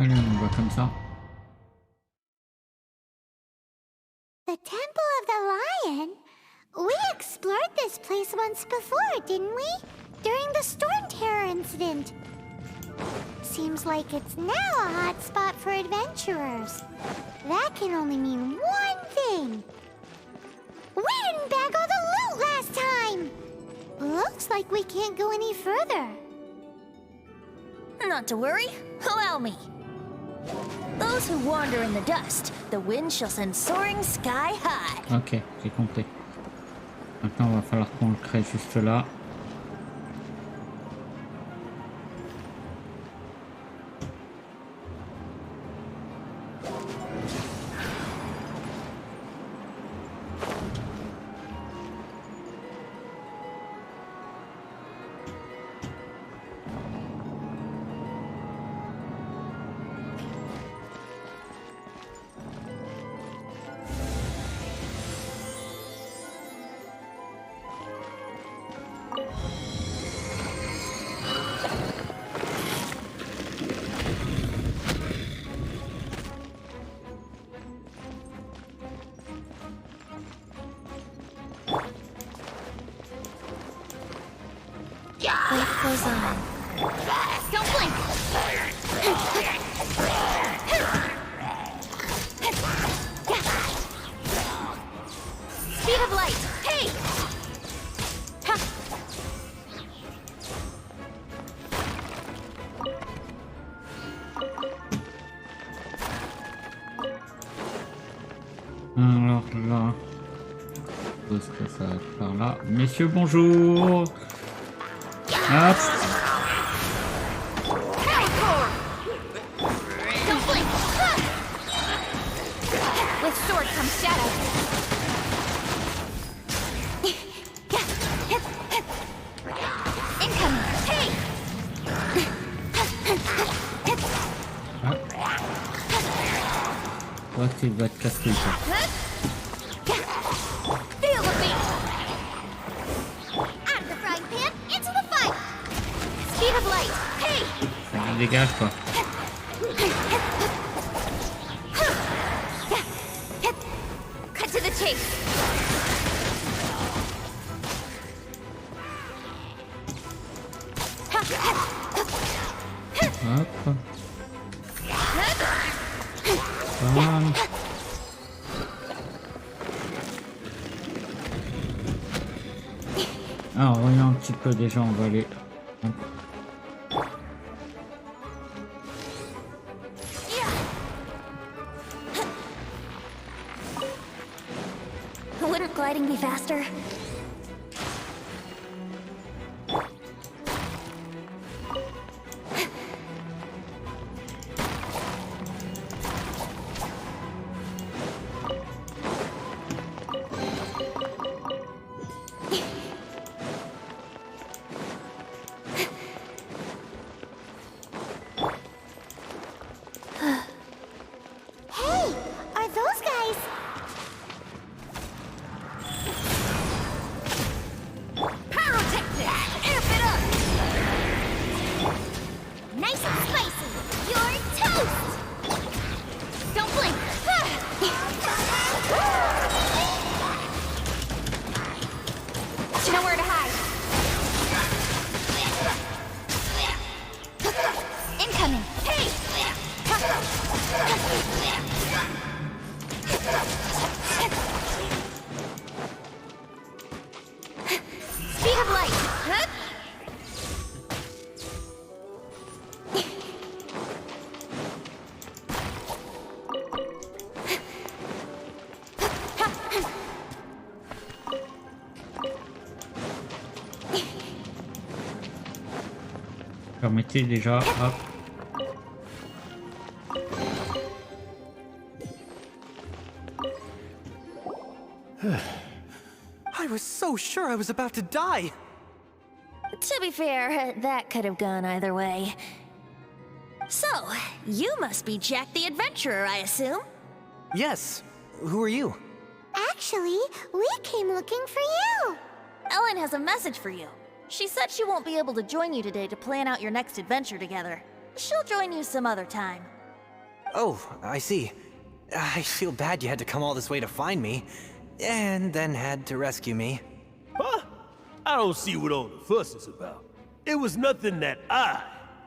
Allez, on va comme ça. The Temple of the Lion? We explored this place once before, didn't we? During the Storm Terror incident. Seems like it's now a hot spot for adventurers. That can only mean one thing. We didn't bag all the loot last time! Looks like we can't go any further. Not to worry, allow me. Those who wander in the dust, the wind shall send soaring sky high. Ok, j'ai compris. Maintenant, il va falloir qu'on le crée juste là. Life goes on. Don't blink! Speed of light! Hey! Ha! Alors là, je suppose que ça va être par là. Messieurs, bonjour. Hop. Don't blink! Ha! With sword comes shadow. Incoming! Hey! Toi, tu vas te casser ça. Feel the beat! Out of the frying pan, into the fight! Speed of light! Hey! Ça dégage quoi. Cut to the chase! Hop. Bam. Alors, voyons un petit peu déjà, on va aller. Hop. Wouldn't gliding be faster? Hey, are those guys? Pyrotechnic! Amp it up! Nice and spicy! You're toast! Don't blink! You know where to hide. Incoming! Hey! Speed of light! Huh? Permettez déjà, hop. I was so sure I was about to die. To be fair, that could have gone either way. So, you must be Jack the Adventurer, I assume? Yes. Who are you? Actually, we came looking for you. Ellen has a message for you. She said she won't be able to join you today to plan out your next adventure together. She'll join you some other time. Oh, I see. I feel bad you had to come all this way to find me, and then had to rescue me. Huh? I don't see what all the fuss is about. It was nothing that I,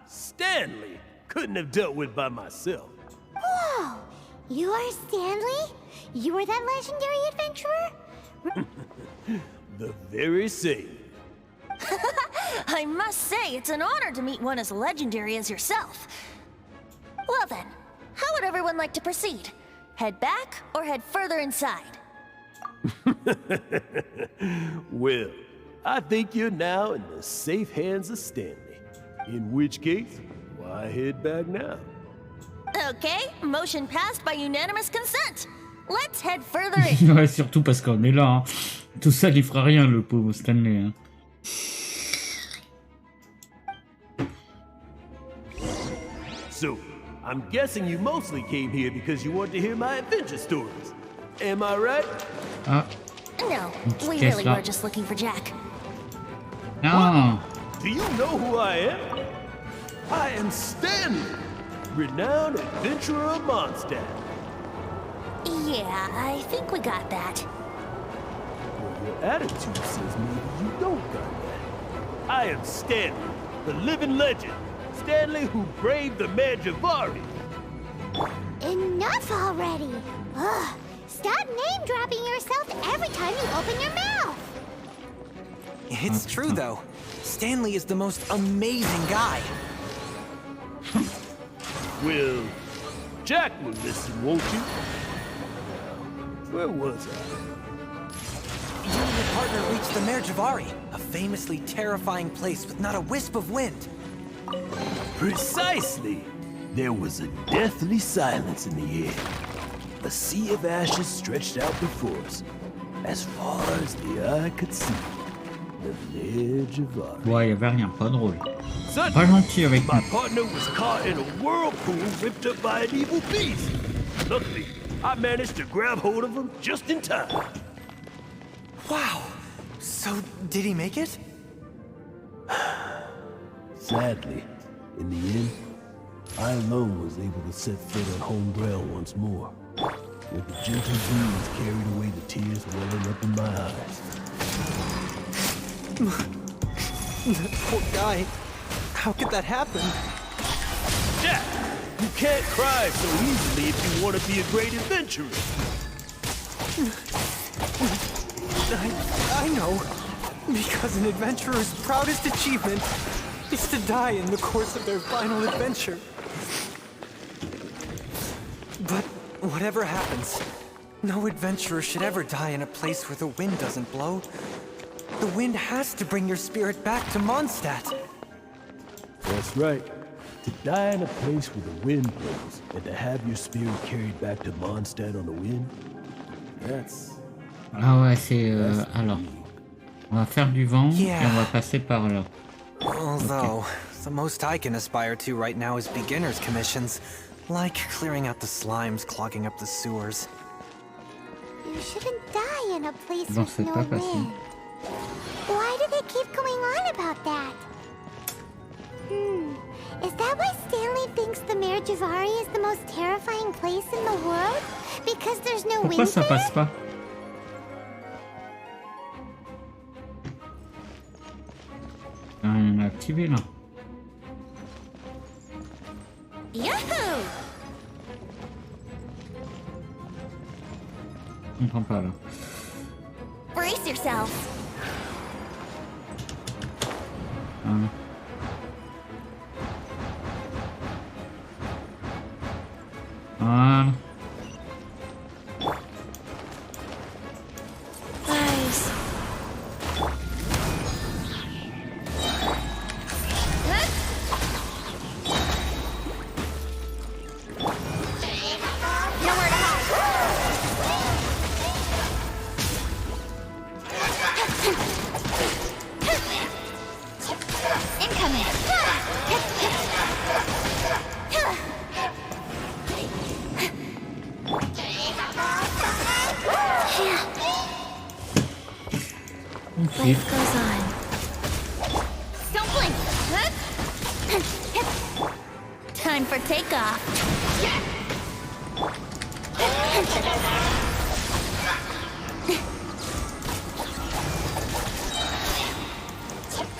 Stanley, couldn't have dealt with by myself. Whoa! You are Stanley? You are that legendary adventurer? The very same. I must say, it's an honor to meet one as legendary as yourself. Well then, how would everyone like to proceed? Head back or head further inside? Well, I think you're now in the safe hands of Stanley. In which case, why head back now? Okay, motion passed by unanimous consent. Let's head further in. Ouais, surtout parce qu'on est là. Hein. Tout ça, il fera rien, le pauvre Stanley. Hein. So, I'm guessing you mostly came here because you want to hear my adventure stories. Am I right? Ah. No, we really were just looking for Jack. Non. Do you know who I am? I am Stanley, renowned adventurer of Mondstadt. Yeah, I think we got that. Well, your attitude says maybe you don't got that. I am Stanley, the living legend. Stanley who braved the Magivari. Enough already! Ugh! Stop name-dropping yourself every time you open your mouth! It's true, though. Stanley is the most amazing guy. Well, Jack will listen, won't you? Where was I? You and your partner reached the Magivari, a famously terrifying place with not a wisp of wind. Precisely! There was a deathly silence in the air. A sea of ashes stretched out before us, as far as the eye could see. The Magivari. Ouais, il y avait rien, pas drôle. Pas Suddenly, gentil avec my nous. partner was caught in a whirlpool ripped up by an evil beast. Luckily, I managed to grab hold of him just in time. Wow! So, did he make it? Sadly, in the end, I alone was able to set foot on home ground once more. With the gentle breeze carried away the tears welling up in my eyes. That poor guy. How could that happen? Jack, you can't cry so easily if you want to be a great adventurer. I know. Because an adventurer's proudest achievement is to die in the course of their final adventure. But whatever happens, no adventurer should ever die in a place where the wind doesn't blow. The wind has to bring your spirit back to Mondstadt. That's right. To die in a place where the wind blows and to have your spirit carried back to Mondstadt on the wind, that's... Ah ouais, c'est... alors, on va faire du vent et Yeah. on va passer par là. Although, the most I can aspire to right now is beginner's commissions, like clearing out the slimes clogging up the sewers. You shouldn't die in a place Non, with c'est no pas facile. wind. Why do they keep going on about that? Is that why Stanley thinks the Magivari is the most terrifying place in the world? Because there's no Pourquoi wind ça there? passe pas? Ah, il y en a activé là. Yahoo! Je comprends pas là. Brace yourself. Ah. Voilà. Nice. Nowhere to hide. Incoming. Life goes on. Don't blink. Time for takeoff.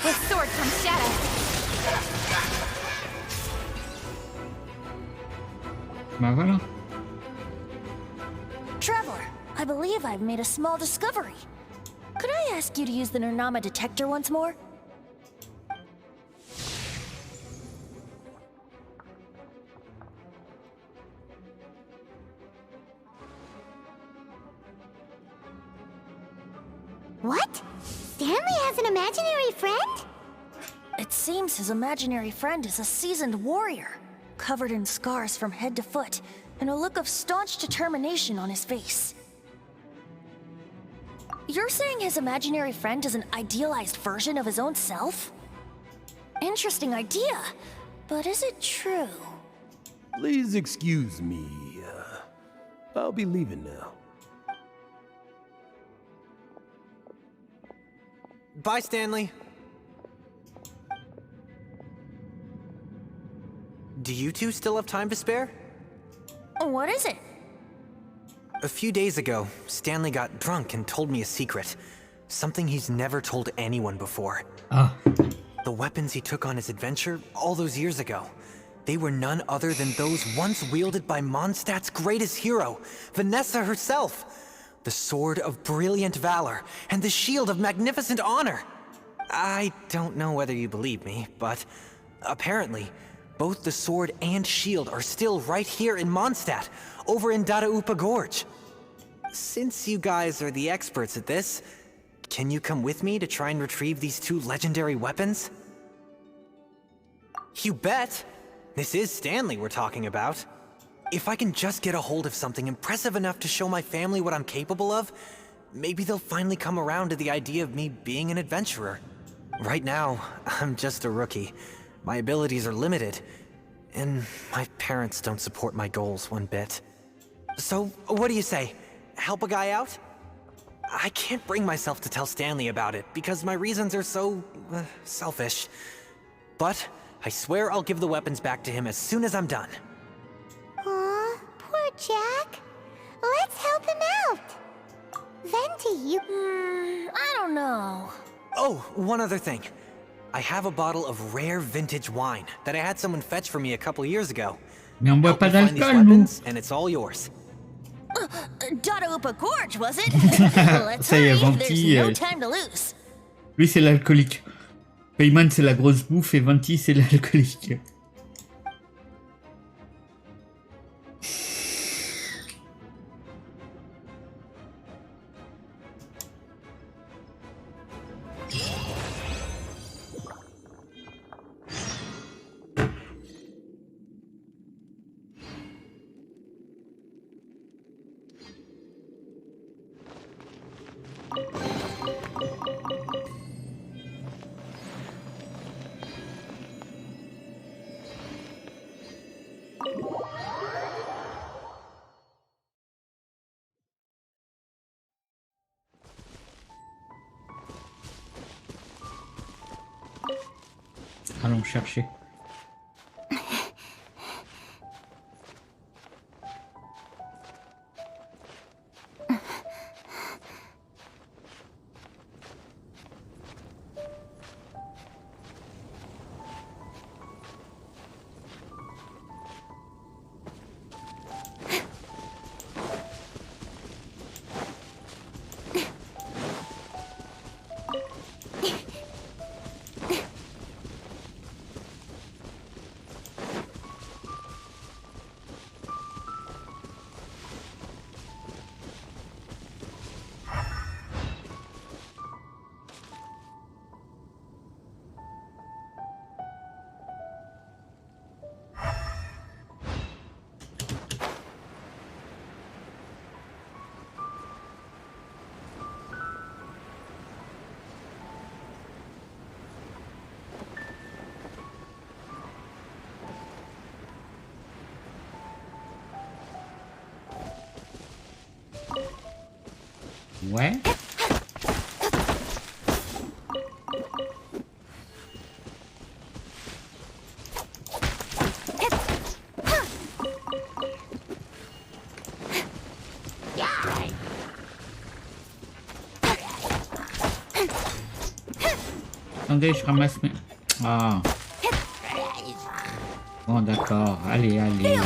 With swords from shadow. Bah voilà. Trevor, I believe I've made a small discovery. Could I ask you to use the Nernama detector once more? What? Stanley has an imaginary friend? It seems his imaginary friend is a seasoned warrior, covered in scars from head to foot, and a look of staunch determination on his face. You're saying his imaginary friend is an idealized version of his own self? Interesting idea, but is it true? Please excuse me. I'll be leaving now. Bye, Stanley. Do you two still have time to spare? What is it? A few days ago, Stanley got drunk and told me a secret. Something he's never told anyone before. Ah. The weapons he took on his adventure all those years ago, they were none other than those once wielded by Mondstadt's greatest hero, Vanessa herself. The Sword of Brilliant Valor and the Shield of Magnificent Honor. I don't know whether you believe me, but apparently, both the sword and shield are still right here in Mondstadt, over in Dadaupa Gorge. Since you guys are the experts at this, can you come with me to try and retrieve these two legendary weapons? You bet! This is Stanley we're talking about. If I can just get a hold of something impressive enough to show my family what I'm capable of, maybe they'll finally come around to the idea of me being an adventurer. Right now, I'm just a rookie. My abilities are limited, and my parents don't support my goals one bit. So, what do you say? Help a guy out? I can't bring myself to tell Stanley about it, because my reasons are so, selfish. But, I swear I'll give the weapons back to him as soon as I'm done. Aw, poor Jack. Let's help him out. Venti, you... I don't know. Oh, one other thing. I have a bottle of rare vintage wine that I had someone fetch for me a couple years ago. Mais on boit Help pas me find these d'alcool, nous. weapons, and it's all yours. Dadaupa Gorge, was it? Let's Ça y est, hurry, Venti, there's no time to lose. Lui, c'est l'alcoolique. Payman, c'est la grosse bouffe et Venti, c'est l'alcoolique. Allons chercher. Ouais. Attendez, je ramasse mes... Ah. Bon, d'accord. Allez, allez.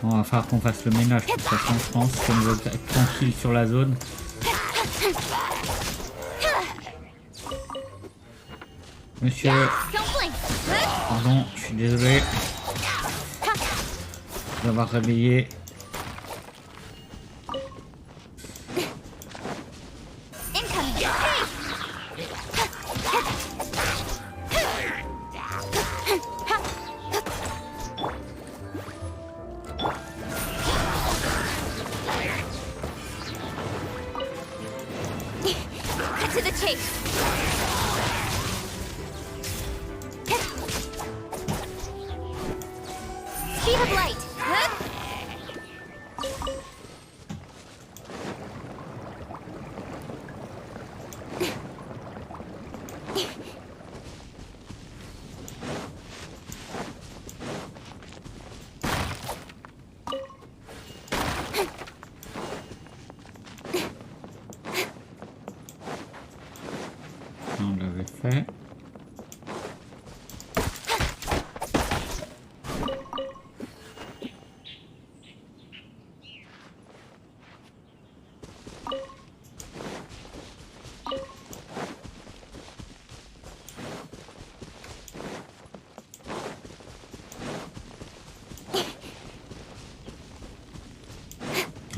Bon, va falloir qu'on fasse le ménage de toute façon, je pense, si on veut être tranquille sur la zone. Monsieur... Pardon, je suis désolé d'avoir réveillé. To the chase. Speed of light. Huh? On l'avait fait.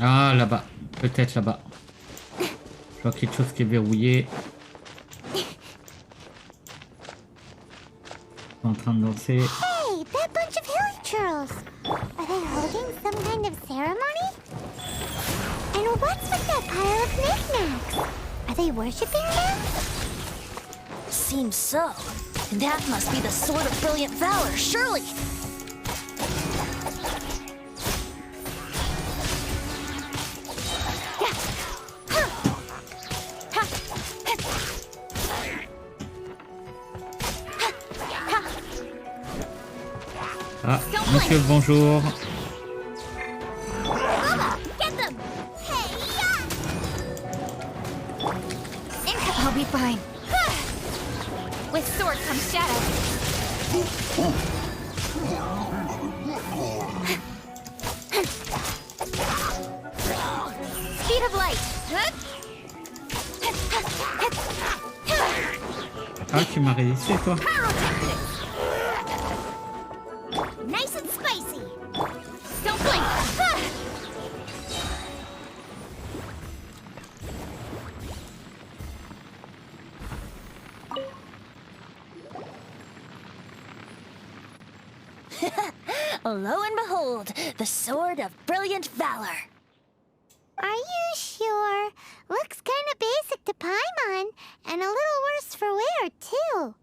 Ah, là-bas. Peut-être là-bas. Je vois quelque chose qui est verrouillé. En train de danser. Hey, that bunch of hilly churls. Are they holding some kind of ceremony? And what's with that pile of knickknacks? Are they worshipping them? Seems so. That must be the Sword of Brilliant Valor, surely! Ah, monsieur, bonjour. Get them! I'll be fine. With sword comes shadow. Speed of light. Ah, tu m'as résisté, toi. Nice and spicy. Don't blink. Lo and behold, the Sword of Brilliant Valor. Are you sure? Looks kinda basic to Paimon, and a little worse for wear, too.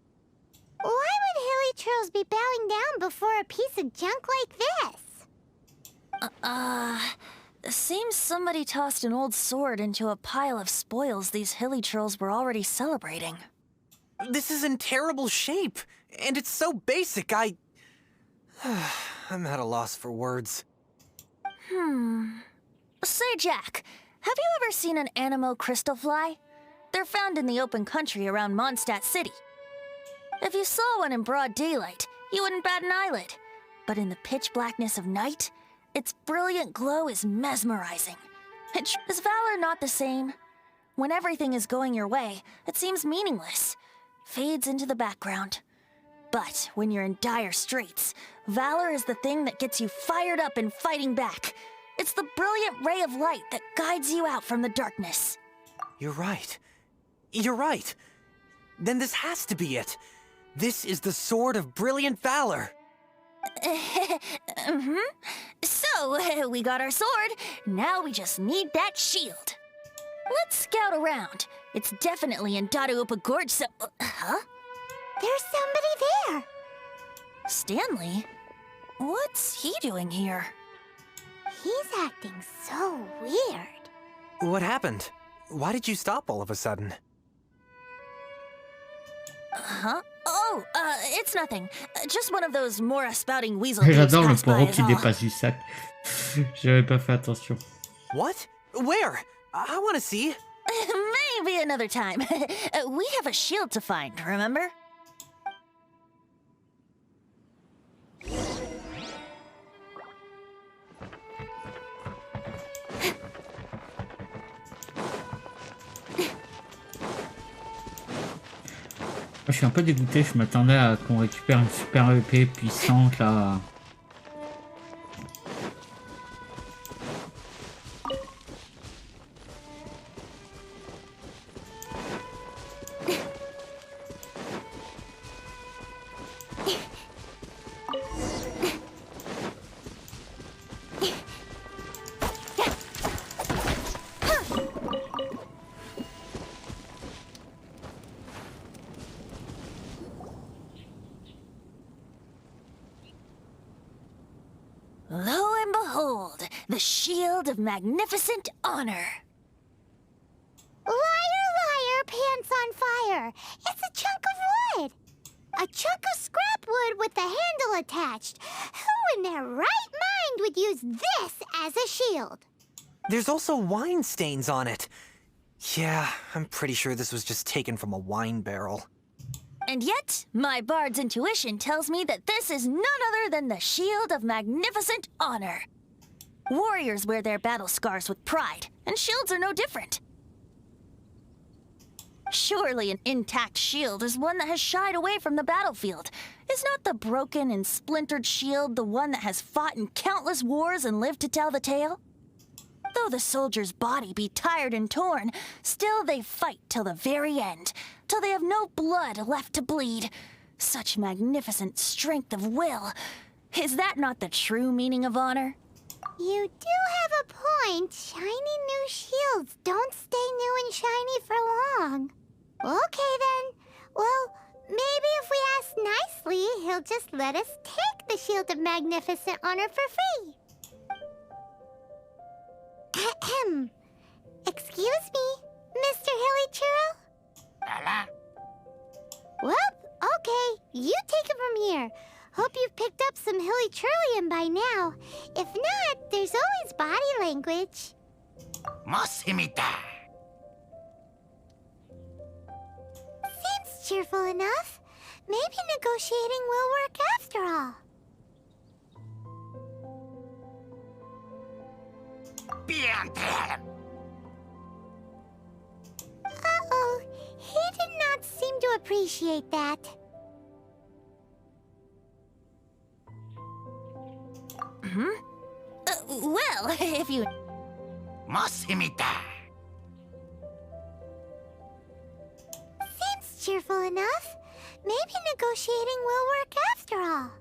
Why would hilly churls be bowing down before a piece of junk like this? Seems somebody tossed an old sword into a pile of spoils these hilly churls were already celebrating. This is in terrible shape, and it's so basic, I'm at a loss for words. Say, Jack, have you ever seen an Anemo crystal fly? They're found in the open country around Mondstadt City. If you saw one in broad daylight, you wouldn't bat an eyelid. But in the pitch blackness of night, its brilliant glow is mesmerizing. Is valor not the same? When everything is going your way, it seems meaningless, fades into the background. But when you're in dire straits, valor is the thing that gets you fired up and fighting back. It's the brilliant ray of light that guides you out from the darkness. You're right. You're right. Then this has to be it. This is the Sword of Brilliant Valor. So, we got our sword. Now we just need that shield. Let's scout around. It's definitely in Dadaupa Gorge, so... Huh? There's somebody there. Stanley? What's he doing here? He's acting so weird. What happened? Why did you stop all of a sudden? Huh? Oh, Oh, it's nothing. Just one of those Mora spouting weasel dudes J'adore le passed by poireau is qui all. dépasse du sac. J'avais pas fait attention. What? Where? I want to see. Maybe another time. We have a shield to find, remember? Je suis un peu dégoûté, je m'attendais à qu'on récupère une super épée puissante là. Lo and behold, the shield of magnificent honor. Liar, liar, pants on fire. It's a chunk of wood. A chunk of scrap wood with the handle attached. Who in their right mind would use this as a shield? There's also wine stains on it. Yeah, I'm pretty sure this was just taken from a wine barrel. And yet, my bard's intuition tells me that this is none other than the shield of magnificent honor. Warriors wear their battle scars with pride, and shields are no different. Surely an intact shield is one that has shied away from the battlefield. Is not the broken and splintered shield the one that has fought in countless wars and lived to tell the tale? Though the soldier's body be tired and torn, still they fight till the very end, till they have no blood left to bleed. Such magnificent strength of will. Is that not the true meaning of honor? You do have a point. Shiny new shields don't stay new and shiny for long. Okay then. Well, maybe if we ask nicely, he'll just let us take the Shield of Magnificent Honor for free. Ahem. Excuse me, Mr. Hilly Churro? Well, okay. You take it from here. Hope you've picked up some Hilly Churlian by now. If not, there's always body language. Seems cheerful enough. Maybe negotiating will work after all. Uh-oh. He did not seem to appreciate that. Well, if you... Seems cheerful enough. Maybe negotiating will work after all.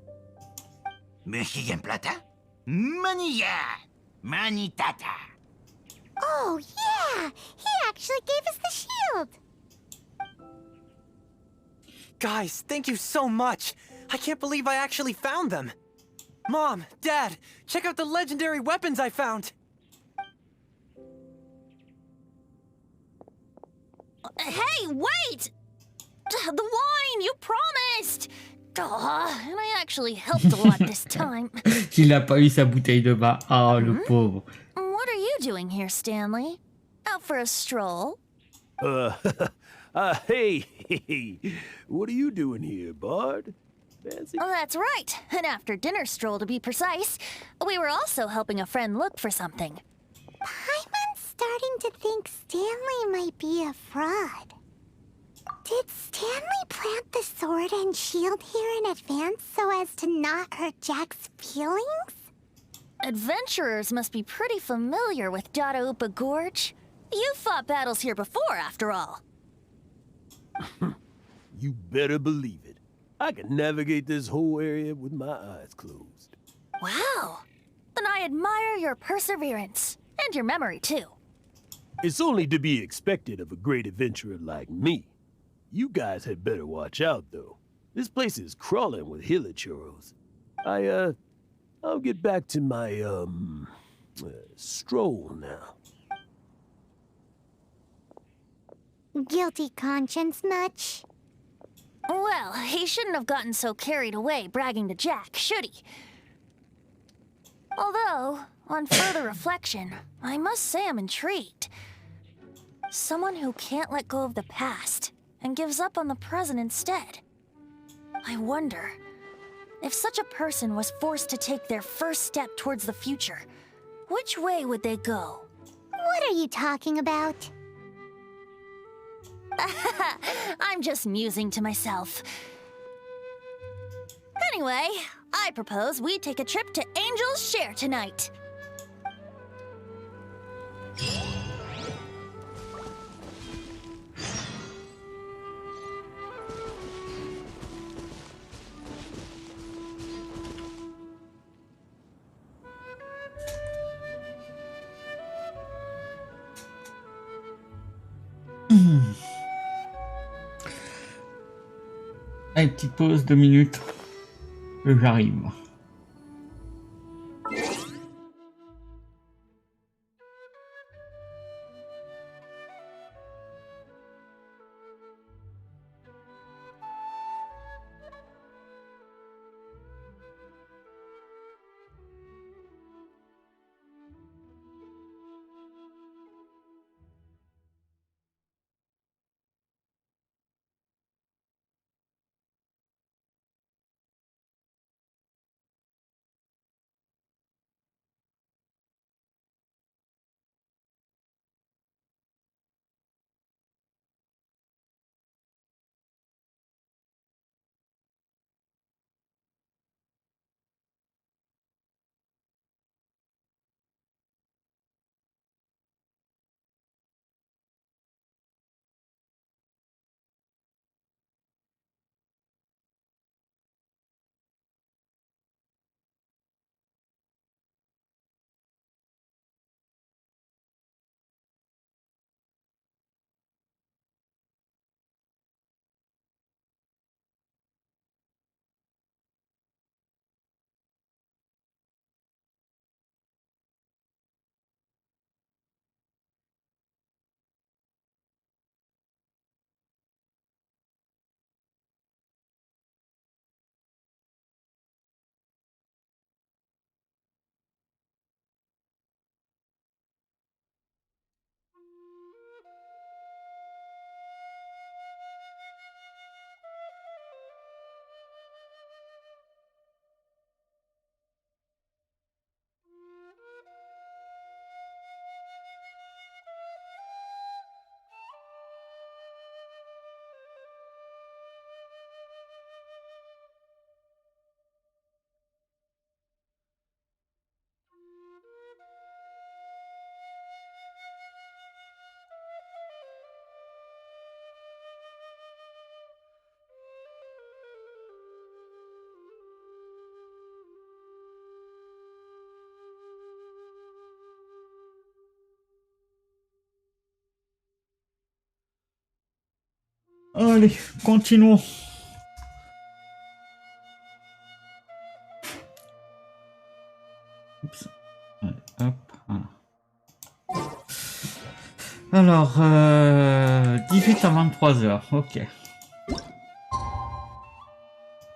Oh, yeah! He actually gave us the shield! Guys, thank you so much! I can't believe I actually found them! Mom, Dad, check out the legendary weapons I found! Hey, wait! The wine, you promised! And I actually helped a lot this time. Il n'a pas eu sa bouteille de vin. Ah, le pauvre. What are you doing here, Stanley? Out for a stroll? Hey, what are you doing here, Bard? Fancy? Oh, that's right. An after-dinner stroll, to be precise. We were also helping a friend look for something. Paimon's starting to think Stanley might be a fraud. Did Stanley plant the sword and shield here in advance so as to not hurt Jack's feelings? Adventurers must be pretty familiar with Dadaupa Gorge. You fought battles here before, after all. You better believe it. I can navigate this whole area with my eyes closed. Wow. Then I admire your perseverance. And your memory, too. It's only to be expected of a great adventurer like me. You guys had better watch out, though. This place is crawling with hilichurros. I'll get back to my, stroll now. Guilty conscience much? Well, he shouldn't have gotten so carried away bragging to Jack, should he? Although, on further reflection, I must say I'm intrigued. Someone who can't let go of the past and gives up on the present instead. I wonder, if such a person was forced to take their first step towards the future, which way would they go? What are you talking about? I'm just musing to myself. Anyway, I propose we take a trip to Angel's Share tonight. Allez, petite pause, 2 minutes. J'arrive. Allez, continuons. Oups. Allez, hop, voilà. Alors, 18 à 23 heures, ok.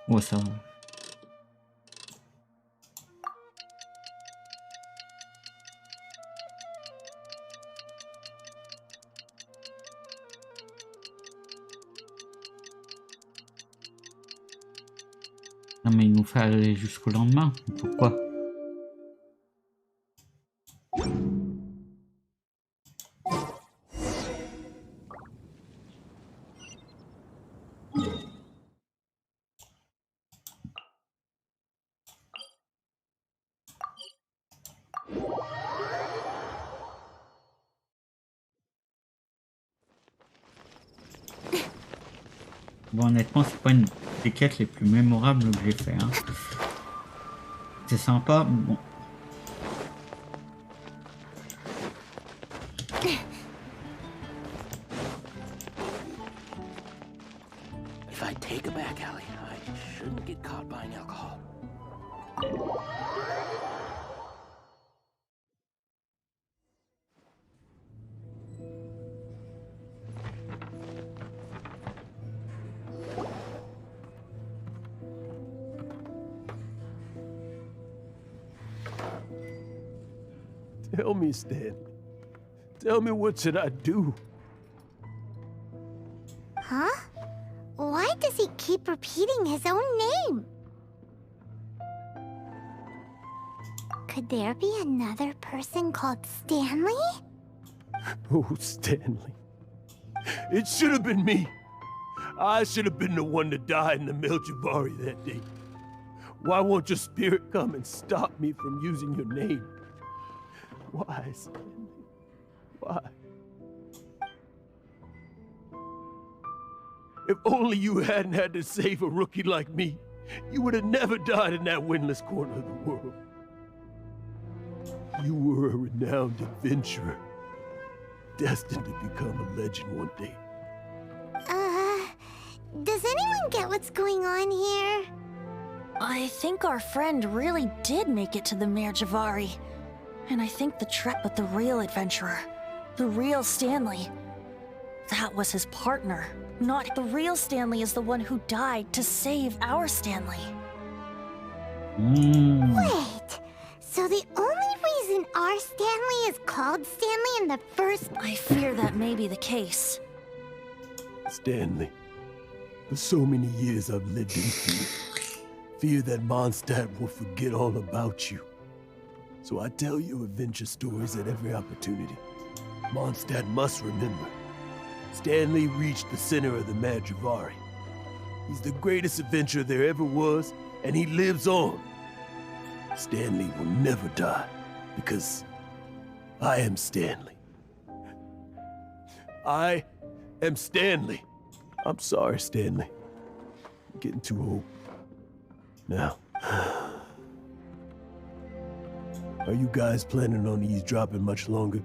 Oh, ça va. Non, mais il nous fait aller jusqu'au lendemain. Pourquoi? Bon, honnêtement, c'est pas une des quêtes les plus mémorables que j'ai fait. Hein. C'est sympa, mais bon. If I take a back alley, I shouldn't get caught buying alcohol. Tell me, Stanley. Tell me, what should I do? Huh? Why does he keep repeating his own name? Could there be another person called Stanley? Oh, Stanley. It should have been me. I should have been the one to die in the Melchivari that day. Why won't your spirit come and stop me from using your name? Why, Stanley? Why? If only you hadn't had to save a rookie like me, you would have never died in that windless corner of the world. You were a renowned adventurer, destined to become a legend one day. Does anyone get what's going on here? I think our friend really did make it to the Mare Javari. And I think the trip with the real adventurer, the real Stanley, that was his partner. Not the real Stanley is the one who died to save our Stanley. Wait, so the only reason our Stanley is called Stanley in the first... I fear that may be the case. Stanley, for so many years I've lived in fear. Fear that Mondstadt will forget all about you. So I tell you adventure stories at every opportunity. Mondstadt must remember. Stanley reached the center of the Mare Javari. He's the greatest adventurer there ever was, and he lives on. Stanley will never die, because I am Stanley. I am Stanley. I'm sorry, Stanley. I'm getting too old. Now, are you guys planning on eavesdropping much longer?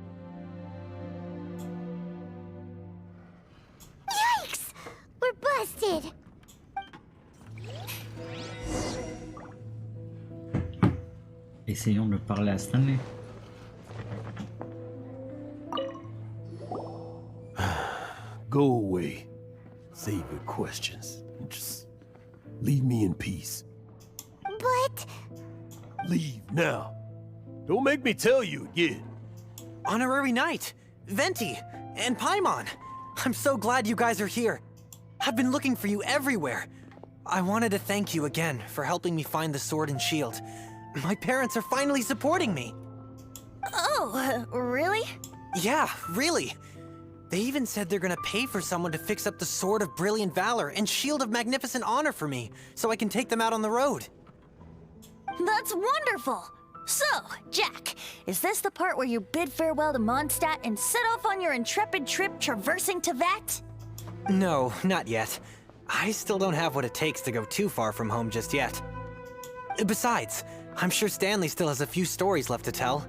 Yikes! We're busted! Essayons de parler à Stanley. Go away. Save your questions. Just leave me in peace. But... Leave now. Don't make me tell you again. Honorary Knight, Venti, and Paimon. I'm so glad you guys are here. I've been looking for you everywhere. I wanted to thank you again for helping me find the sword and shield. My parents are finally supporting me. Oh, really? Yeah, really. They even said they're gonna pay for someone to fix up the Sword of Brilliant Valor and Shield of Magnificent Honor for me, so I can take them out on the road. That's wonderful! So, Jack, is this the part where you bid farewell to Mondstadt and set off on your intrepid trip traversing Tevat? No, not yet. I still don't have what it takes to go too far from home just yet. Besides, I'm sure Stanley still has a few stories left to tell.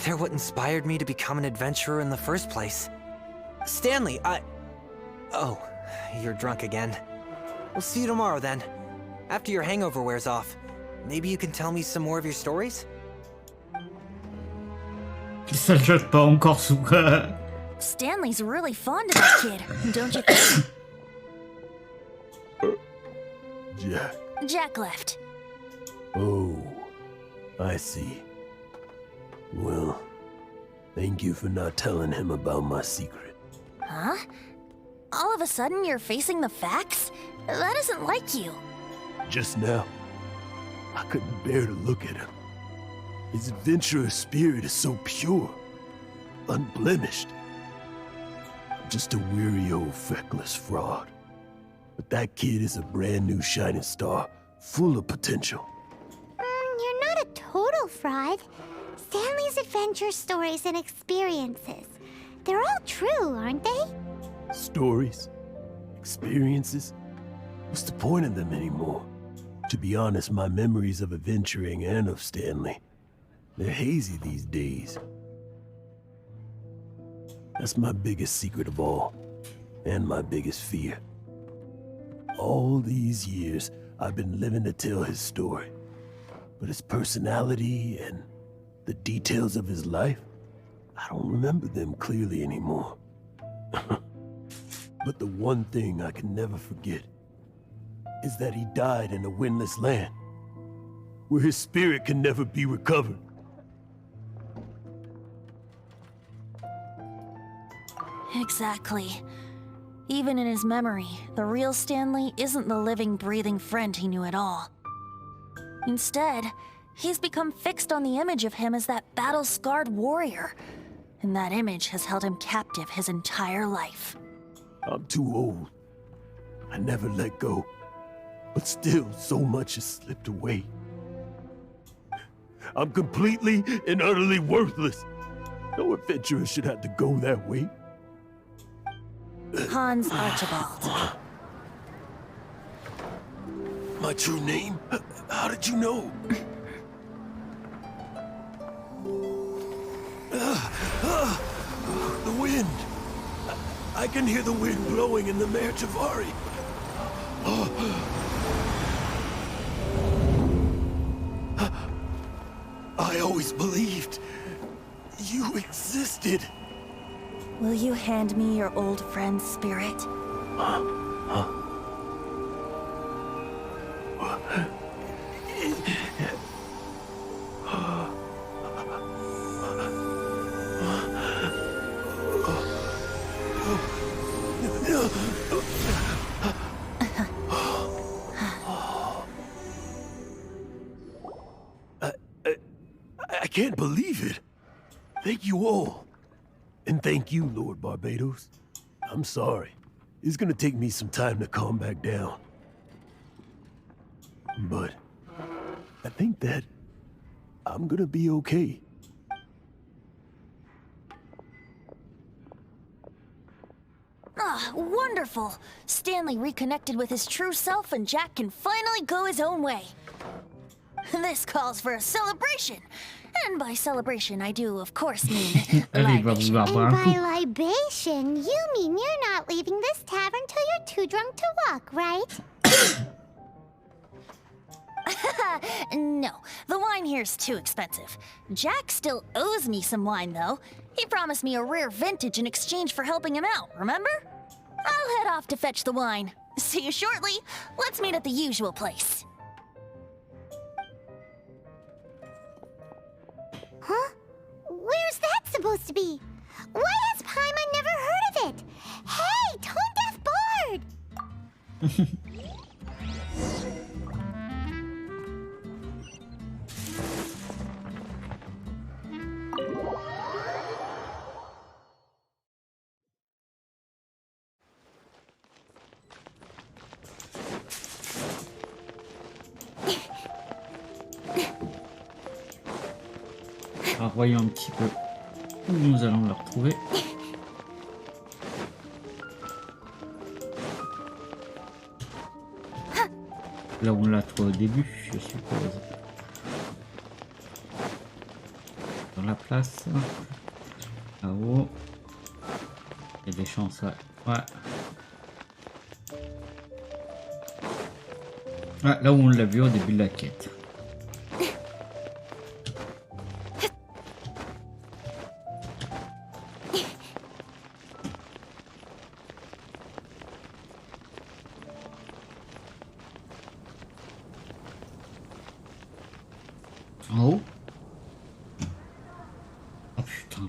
They're what inspired me to become an adventurer in the first place. Stanley, Oh, you're drunk again. We'll see you tomorrow then. After your hangover wears off. Maybe you can tell me some more of your stories? Il s'ajoute pas encore sous. Stanley's really fond of that kid, don't you think? Jack. Jack left. Oh, I see. Well, thank you for not telling him about my secret. Huh? All of a sudden you're facing the facts? That isn't like you. Just now, I couldn't bear to look at him. His adventurous spirit is so pure, unblemished. I'm just a weary old feckless fraud. But that kid is a brand new shining star, full of potential. You're not a total fraud. Stanley's adventure stories and experiences. They're all true, aren't they? Stories? Experiences? What's the point of them anymore? To be honest, my memories of adventuring and of Stanley, they're hazy these days. That's my biggest secret of all, and my biggest fear. All these years, I've been living to tell his story. But his personality and the details of his life, I don't remember them clearly anymore. But the one thing I can never forget is that he died in a windless land, where his spirit can never be recovered. Exactly. Even in his memory, the real Stanley isn't the living, breathing friend he knew at all. Instead, he's become fixed on the image of him as that battle-scarred warrior. And that image has held him captive his entire life. I'm too old. I never let go. But still, so much has slipped away. I'm completely and utterly worthless. No adventurer should have to go that way. Hans Archibald. My true name? How did you know? The wind. I can hear the wind blowing in the Mare Tavari. I always believed you existed. Will you hand me your old friend's spirit? I can't believe it. Thank you all. And thank you, Lord Barbados. I'm sorry. It's gonna take me some time to calm back down. But I think that I'm gonna be okay. Ah, wonderful! Stanley reconnected with his true self and Jack can finally go his own way. This calls for a celebration. And by celebration, I do, of course, mean libation. And by libation, you mean you're not leaving this tavern till you're too drunk to walk, right? No, the wine here's too expensive. Jack still owes me some wine, though. He promised me a rare vintage in exchange for helping him out, remember? I'll head off to fetch the wine. See you shortly. Let's meet at the usual place. Huh? Where's that supposed to be? Why has Paimon never heard of it? Hey, Tone Deaf Bard! Alors voyons un petit peu où nous allons le retrouver. Là où on l'a trouvé au début, je suppose. Dans la place. Là-haut. Il y a des chances, ouais. Ouais, là où on l'a vu au début de la quête. En haut? Oh putain.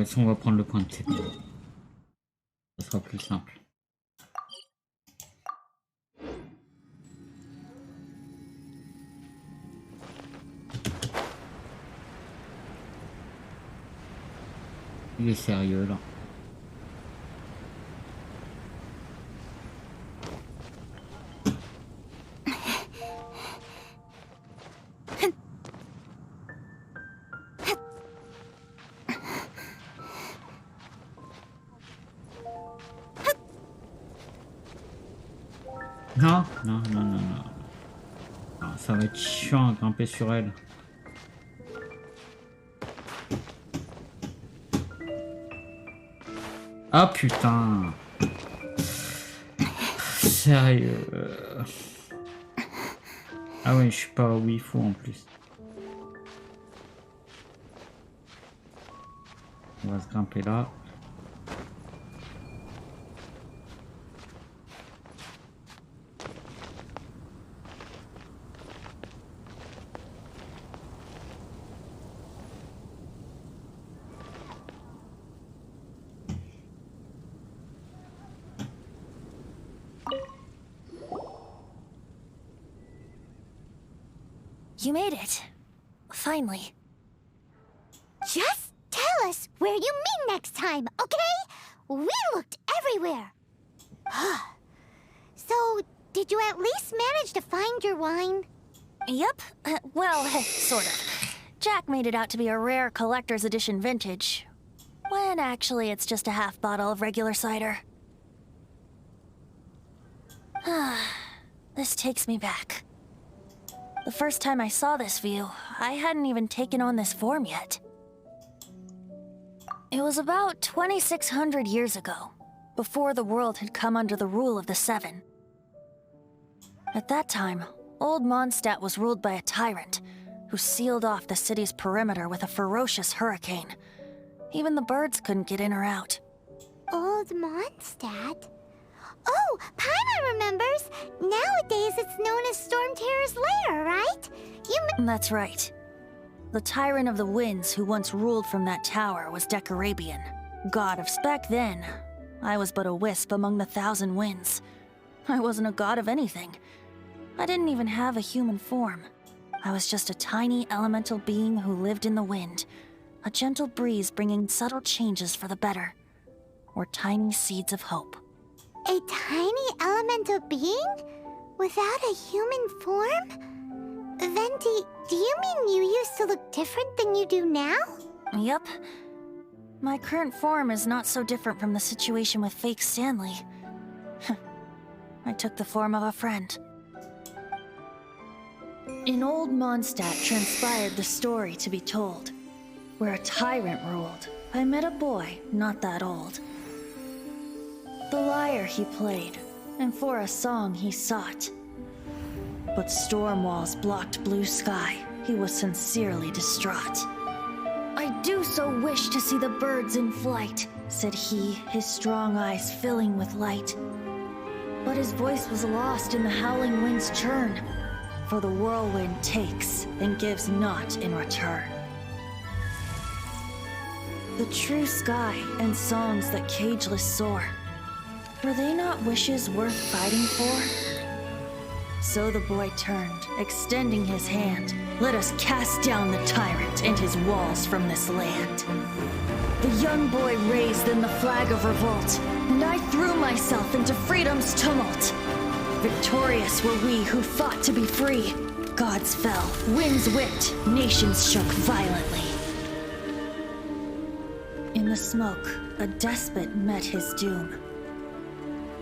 Si on va prendre le point de TP. Ça sera plus simple. Il est sérieux là. Non. Non, ça va être chiant à grimper sur elle. Ah putain. Sérieux. Ah ouais, je suis pas où il faut en plus. On va se grimper là. You made it. Finally. Just tell us where you meet next time, okay? We looked everywhere. So, did you at least manage to find your wine? Yep. Well, sort of. Jack made it out to be a rare collector's edition vintage, when actually it's just a half bottle of regular cider. This takes me back. The first time I saw this view, I hadn't even taken on this form yet. It was about 2,600 years ago, before the world had come under the rule of the Seven. At that time, Old Mondstadt was ruled by a tyrant who sealed off the city's perimeter with a ferocious hurricane. Even the birds couldn't get in or out. Old Mondstadt? Oh, Paimon remembers! Nowadays it's known as Storm Terror's lair, right? That's right. The Tyrant of the Winds who once ruled from that tower was Decarabian, god of back then. I was but a wisp among the 1,000 winds. I wasn't a god of anything. I didn't even have a human form. I was just a tiny elemental being who lived in the wind, a gentle breeze bringing subtle changes for the better, or tiny seeds of hope. A tiny elemental being? Without a human form? Venti, do you mean you used to look different than you do now? Yep. My current form is not so different from the situation with fake Stanley. I took the form of a friend. In Old Mondstadt transpired the story to be told. Where a tyrant ruled, I met a boy not that old. The lyre he played, and for a song he sought. But storm walls blocked blue sky, he was sincerely distraught. I do so wish to see the birds in flight, said he, his strong eyes filling with light. But his voice was lost in the howling wind's churn, for the whirlwind takes and gives not in return. The true sky and songs that cageless soar, were they not wishes worth fighting for? So the boy turned, extending his hand. Let us cast down the tyrant and his walls from this land. The young boy raised then the flag of revolt, and I threw myself into freedom's tumult. Victorious were we who fought to be free. Gods fell, winds whipped, nations shook violently. In the smoke, a despot met his doom.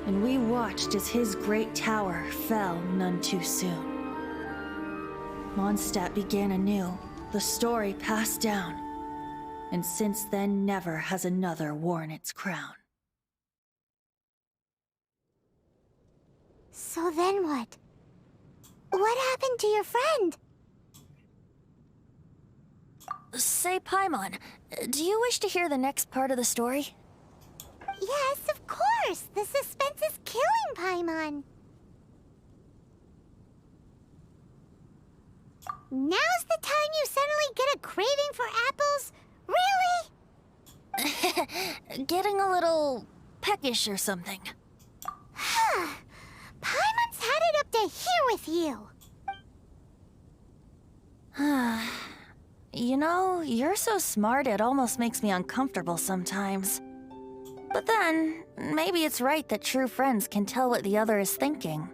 And we watched as his great tower fell none too soon. Mondstadt began anew, the story passed down, and since then never has another worn its crown. So then what? What happened to your friend? Say, Paimon, do you wish to hear the next part of the story? Yes, of course! The suspense is killing Paimon! Now's the time you suddenly get a craving for apples? Really? Getting a little peckish or something. Paimon's had it up to here with you! You know, you're so smart it almost makes me uncomfortable sometimes. But then, maybe it's right that true friends can tell what the other is thinking.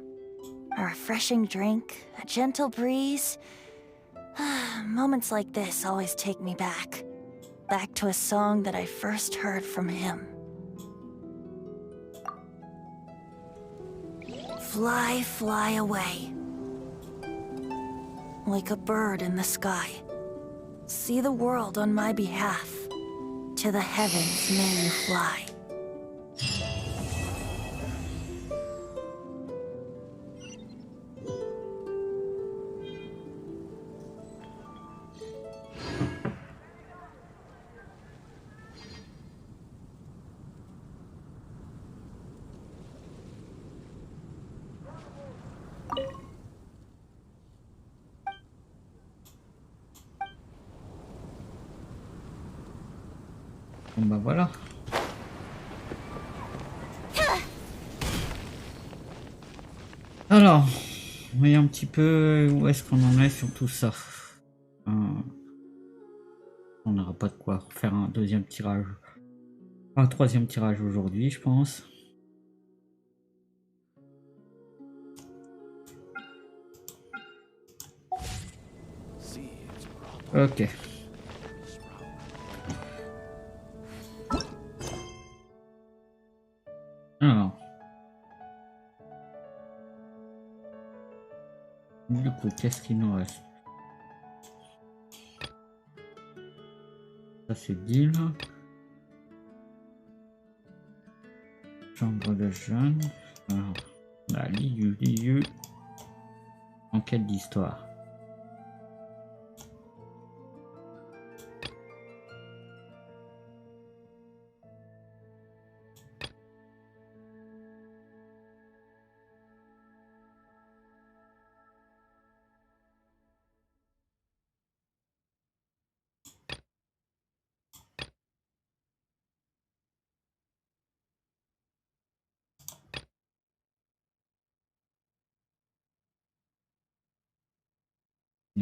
A refreshing drink, a gentle breeze. Moments like this always take me back. Back to a song that I first heard from him. Fly, fly away. Like a bird in the sky. See the world on my behalf. To the heavens may you fly. Bon bah voilà. Alors, voyons petit peu où est-ce qu'on en est sur tout ça. On n'aura pas de quoi faire un deuxième tirage. Un troisième tirage aujourd'hui, je pense. Ok. Alors. Du coup, qu'est-ce qu'il nous reste? Ça c'est deal. Chambre de jeunes. Alors, la liu. Enquête d'histoire.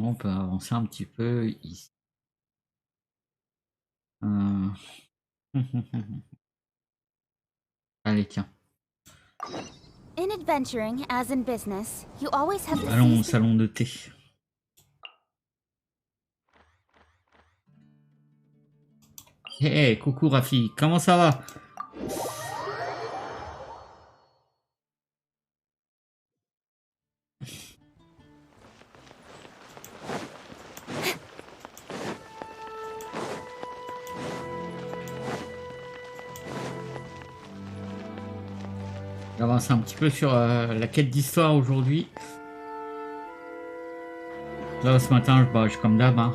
On peut avancer un petit peu ici. Allez, tiens. In adventuring, as in business, you always have to Allons au seize salon de thé. Hey, coucou Rafi, comment ça va? J'avance un petit peu sur la quête d'histoire aujourd'hui. Là, ce matin, je bâche comme d'hab. Hein.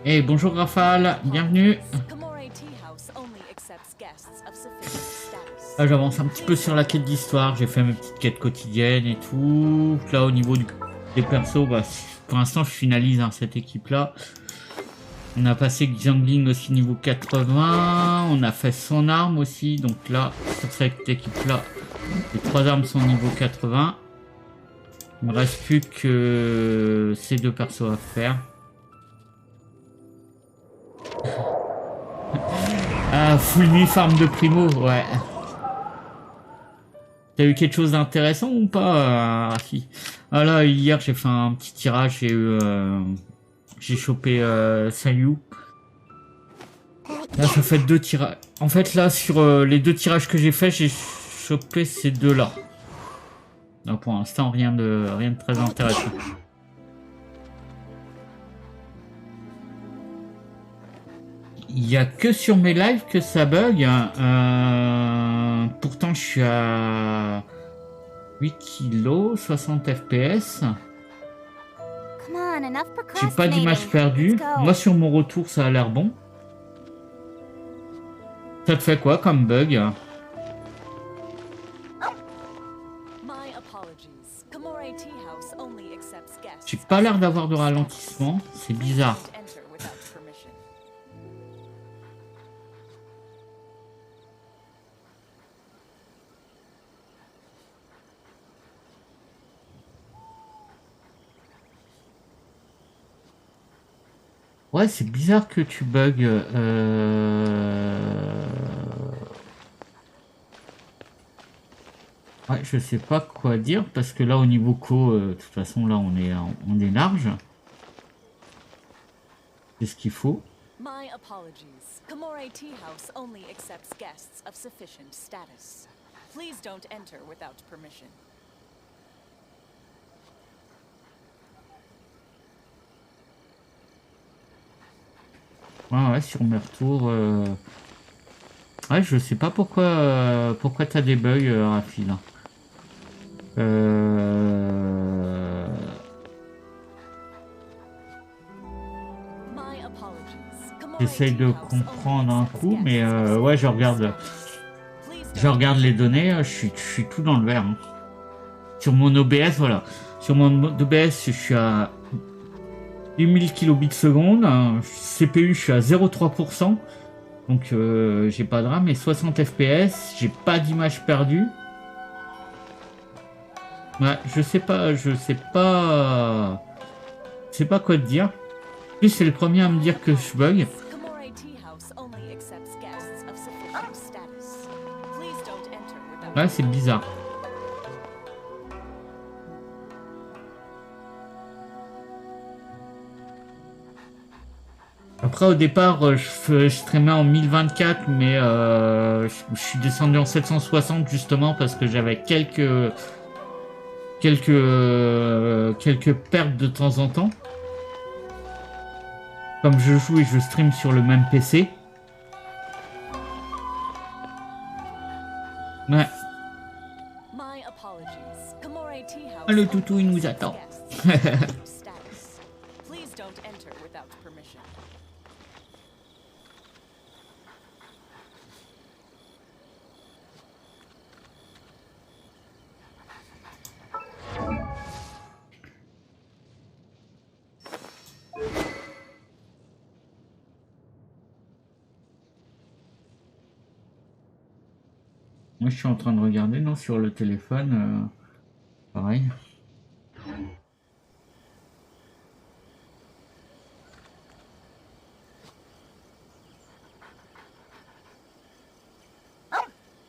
Hey, bonjour Rafale, bienvenue. Là, j'avance un petit peu sur la quête d'histoire. J'ai fait mes petites quêtes quotidiennes et tout. Là, au niveau des persos, bah, pour l'instant, je finalise hein, cette équipe-là. On a passé Xiangling aussi niveau 80. On a fait son arme aussi. Donc là, sur cette équipe-là, les 3 armes sont niveau 80. Il me reste plus que ces 2 persos à faire. Ah, full nuit farm de primo, ouais. T'as eu quelque chose d'intéressant ou pas, Rafi? Ah là, hier j'ai fait un petit tirage et j'ai chopé Sayu. Là, ça fait 2 tirages. En fait, là, sur les 2 tirages que j'ai fait, j'ai chopé ces 2-là. Donc pour l'instant, rien de très intéressant. Il n'y a que sur mes lives que ça bug. Pourtant, je suis à 8 kg, 60 fps. J'ai pas d'image perdue. Moi, sur mon retour, ça a l'air bon. Ça te fait quoi comme bug? J'ai pas l'air d'avoir de ralentissement. C'est bizarre. Ouais, c'est bizarre que tu bugs. Ouais, je sais pas quoi dire parce que là au niveau de toute façon là on est large. C'est ce qu'il faut. My apologies. Komore Tea House only accepts guests of sufficient status. Please don't enter without permission. Ouais, sur mes retours. Ouais, je sais pas pourquoi t'as des bugs, Rafi, là. J'essaye de comprendre un coup, mais ouais, je regarde les données, je suis tout dans le vert. Hein. Sur mon OBS, voilà. Sur mon OBS, je suis à 8000 kilobits seconde. CPU, je suis à 0,3%. Donc, j'ai pas de RAM, mais 60 fps. J'ai pas d'image perdue. Ouais, je sais pas, je sais pas quoi te dire. En plus, c'est le premier à me dire que je bug. Komore Tea House only accepts guests of sufficient status. Please don't enter without Ouais, c'est bizarre. Après, au départ, je streamais en 1024, mais je suis descendu en 760 justement parce que j'avais quelques pertes de temps en temps. Comme je joue et je stream sur le même PC. Ouais. My apologies. Komore Tea House Ah, le toutou, il nous attend. status. Please don't enter without permission. Moi, je suis en train de regarder, non, sur le téléphone. Pareil.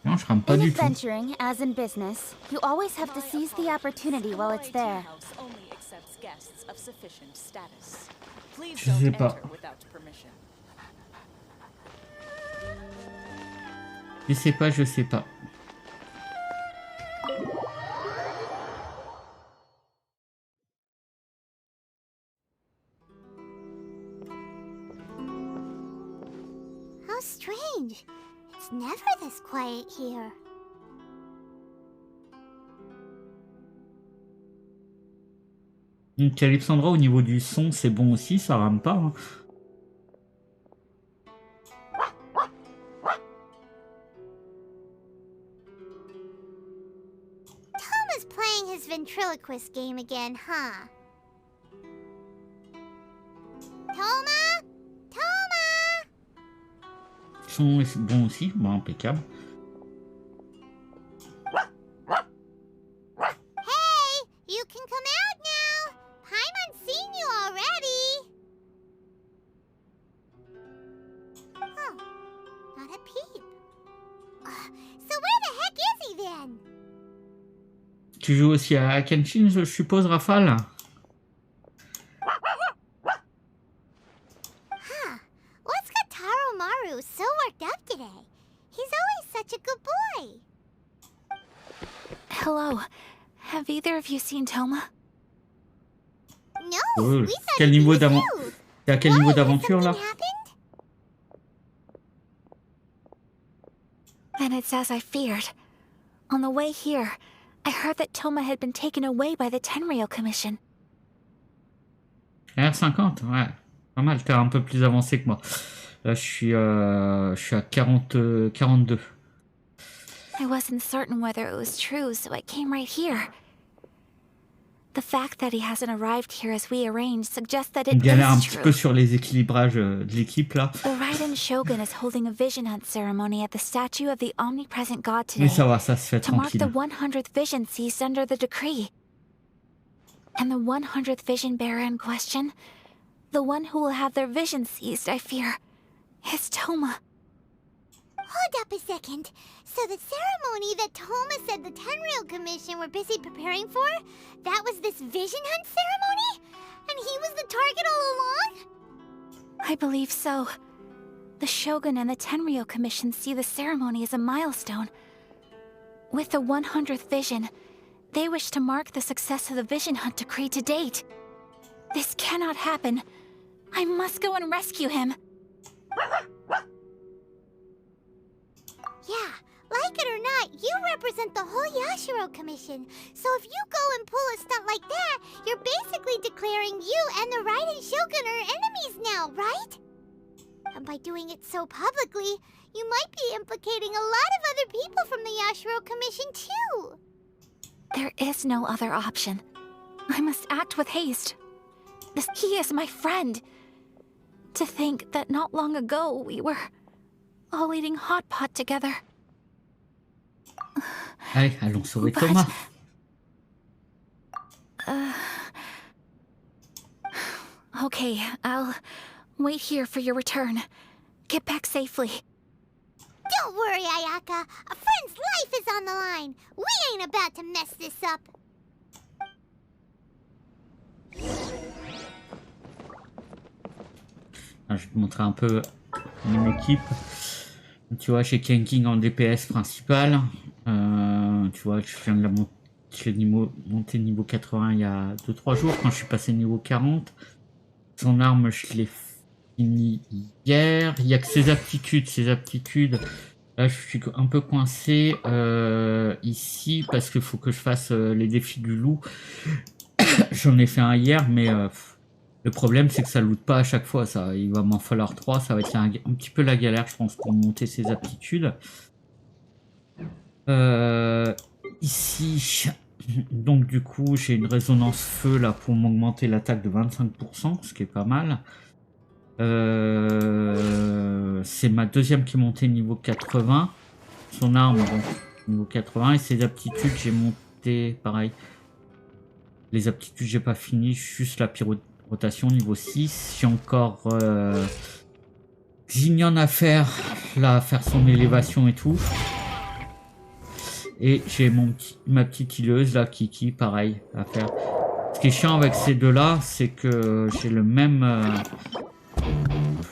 Non, je rame pas In du tout. adventuring, as in business, you always have to seize the opportunity while it's there. House only accepts guests of sufficient status. Please Je sais don't pas. enter without permission. Je sais pas, je sais pas. How strange. It's never this quiet here. Donc, Alexandra, au niveau du son, c'est bon aussi, ça rame pas. Hein. Thomas playing his ventriloquist game again, huh? Toma? Toma! Le son est bon aussi, bon, impeccable. Hey, you can come out now. Paimon's seen you already. Oh, not a peep. So where the heck is he then? Tu joues aussi à Genshin, je suppose, Rafale? Huh. What's got Taro Maru so worked up today? He's always such a good boy. Hello. Have either of you seen Toma? No, Cool. we thought Quel he niveau was d'avant- you. T'es à quel Why, niveau has d'aventure là? something happened? Then it's as I feared. On the way here, I heard that Toma had been taken away by the Tenryou Commission. R50, ouais. Pas mal, t'es un peu plus avancé que moi. Là, je suis à 42. I wasn't certain whether it was true, so I came right here. The fact that he hasn't arrived here as we arranged suggests that On it galère un is petit true. peu sur les équilibrages de l'équipe là. The Raiden Shogun is holding a vision hunt ceremony at the statue of the omnipresent god Mais today ça va, ça se fait to mark the tranquille. 100th vision seized under the decree. And the 100th vision bearer in question, the one who will have their vision seized, I fear, is Toma. Hold up a second. So the ceremony that Toma said the Tenryou Commission were busy preparing for, that was this vision hunt ceremony? And he was the target all along? I believe so. The Shogun and the Tenryou Commission see the ceremony as a milestone. With the 100th vision, they wish to mark the success of the vision hunt decree to date. This cannot happen. I must go and rescue him. Yeah, like it or not, you represent the whole Yashiro Commission. So if you go and pull a stunt like that, you're basically declaring you and the Raiden Shogun are enemies now, right? And by doing it so publicly, you might be implicating a lot of other people from the Yashiro Commission too. There is no other option. I must act with haste. He is my friend. To think that not long ago we were all eating hot pot together. Allez, allons sauver But Thomas. Okay, I'll wait here for your return. Get back safely. Don't worry, Ayaka. A friend's life is on the line. We ain't about to mess this up. Je vais te montrer un peu mon équipe. Tu vois, j'ai Kenking en DPS principal. Tu vois, je viens de la monter niveau 80 il y a 2-3 jours quand je suis passé niveau 40. Son arme, je l'ai fini hier. Il n'y a que ses aptitudes. Là, je suis un peu coincé ici parce qu'il faut que je fasse les défis du loup. J'en ai fait un hier, mais le problème, c'est que ça loot pas à chaque fois. Ça, il va m'en falloir 3. Ça va être un petit peu la galère, je pense, pour monter ses aptitudes. Ici, donc du coup, j'ai une résonance feu là pour m'augmenter l'attaque de 25%, ce qui est pas mal. C'est ma deuxième qui est montée niveau 80. Son arme, bon, niveau 80. Et ses aptitudes, j'ai monté, pareil. Les aptitudes, j'ai pas fini, juste la pyrotation niveau 6. J'ai encore Xignon à faire, là, à faire son élévation et tout. Et j'ai ma petite hileuse, là, Kiki, pareil, à faire. Ce qui est chiant avec ces deux-là, c'est que j'ai le même...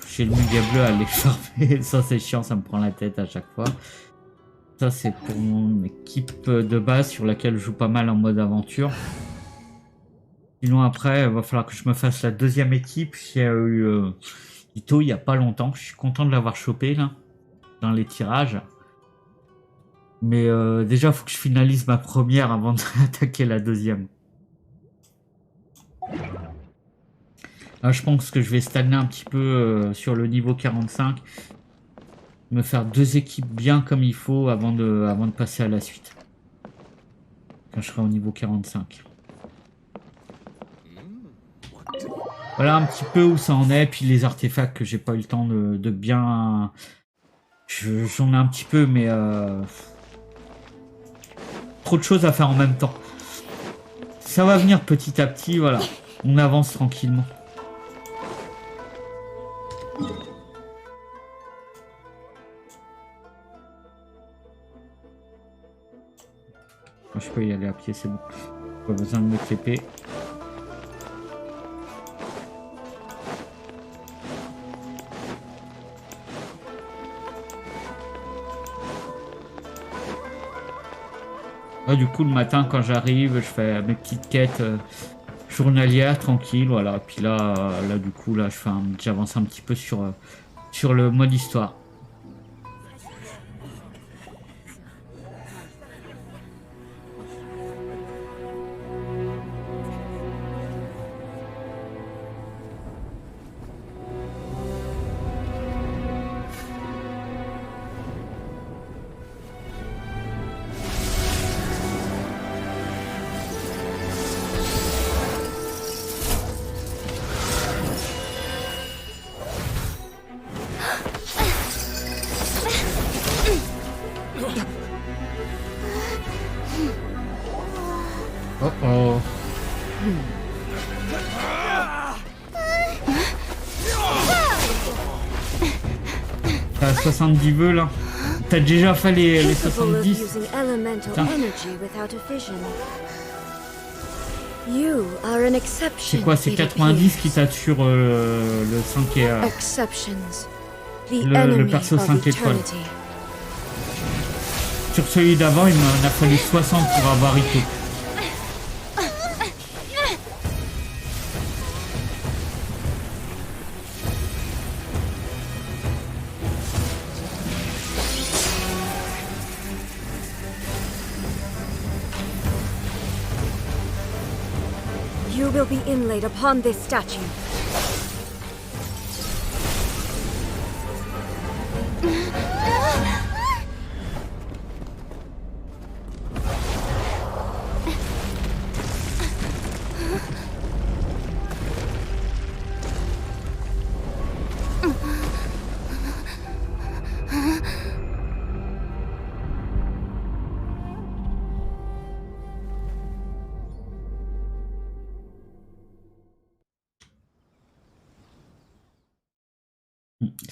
j'ai le muguet bleu à les farmer. Ça, c'est chiant, ça me prend la tête à chaque fois. Ça, c'est pour mon équipe de base sur laquelle je joue pas mal en mode aventure. Sinon, après, il va falloir que je me fasse la deuxième équipe. J'ai eu Ito il y a pas longtemps. Je suis content de l'avoir chopé, là, dans les tirages. Mais déjà, il faut que je finalise ma première avant d'attaquer la deuxième. Là, je pense que je vais stagner un petit peu sur le niveau 45. Me faire 2 équipes bien comme il faut avant de passer à la suite. Quand je serai au niveau 45. Voilà un petit peu où ça en est. Puis les artefacts que j'ai pas eu le temps de bien... J'en ai un petit peu, mais... trop de choses à faire en même temps. Ça va venir petit à petit, voilà. On avance tranquillement. Je peux y aller à pied, c'est bon. Pas besoin de me crêper. Ah, du coup, le matin, quand j'arrive, je fais mes petites quêtes journalières, tranquille, voilà. Puis là, du coup, là, j'avance un petit peu sur le mode histoire. Oh oh. T'as 70 vœux là. T'as déjà fait les 70. C'est quoi, c'est 90 qui t'a sur le 5 et le perso 5 étoiles. Sur celui d'avant, il m'en a fallu 60 pour avoir Ito. You will be inlaid upon this statue.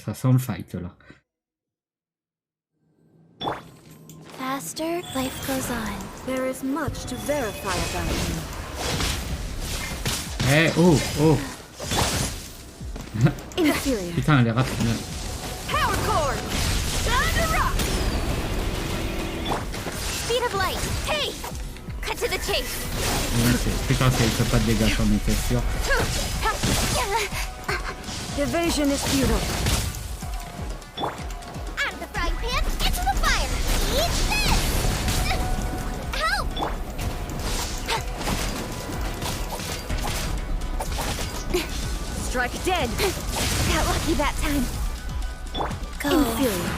Ça sent le fight là. Faster, life goes on. There is much to verify about him. Eh, oh, oh. Inferior. Putain, elle est rapide. Power cord! Time to rock! Speed of light! Hey! Cut to the chase! Putain, si elle fait pas de dégâts, j'en étais sûr. Evasion is futile. Out of the frying pan, into the fire! Eat this! Help! Strike dead. Got lucky that time. Go. Inferior.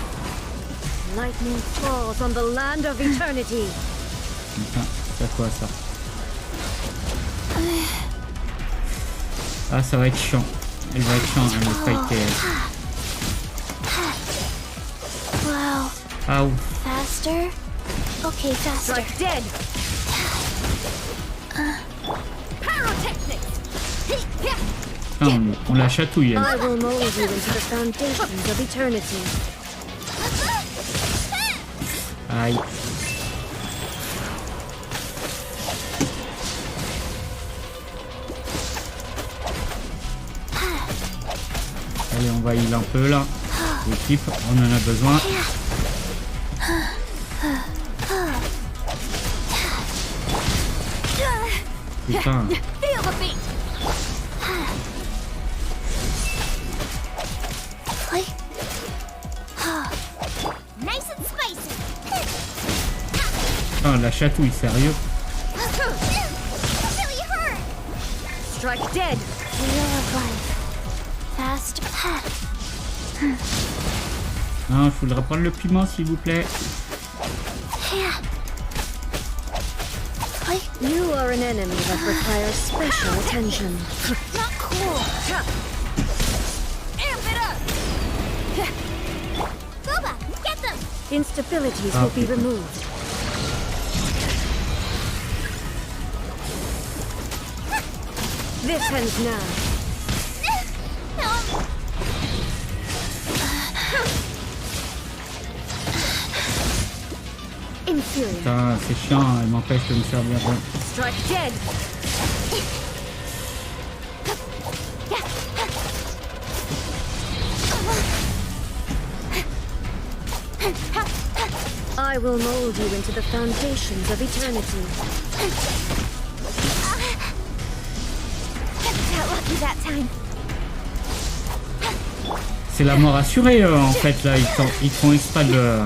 Lightning falls on the land of eternity. Putain, c'est quoi ça? Ah, ça va être chiant. Elle va être chiant, elle va fighter. Wow. Ah, ouf. Faster? Okay, faster. Strike dead. Pyrotechnics! Putain, on la chatouille, elle. I will mold you into the foundations of eternity. Aïe. Allez, on va heal un peu là. L'équipe, on en a besoin. Putain. Feel the beat! Nice and spicy! Putain, la chatouille, sérieux. Really hurt! Strike dead. Wheel of life. Fast. Non, il faudrait prendre le piment, s'il vous plaît. You are an enemy that requires special attention. Not cool! Amp it up! Boba, get them! Instabilities will be removed. This ends now. Inferior. Putain, c'est chiant, elle m'empêche de me servir. Strike dead. I will mold you into the foundations of eternity. Got lucky that time. C'est la mort assurée en fait là, ils font exprès de...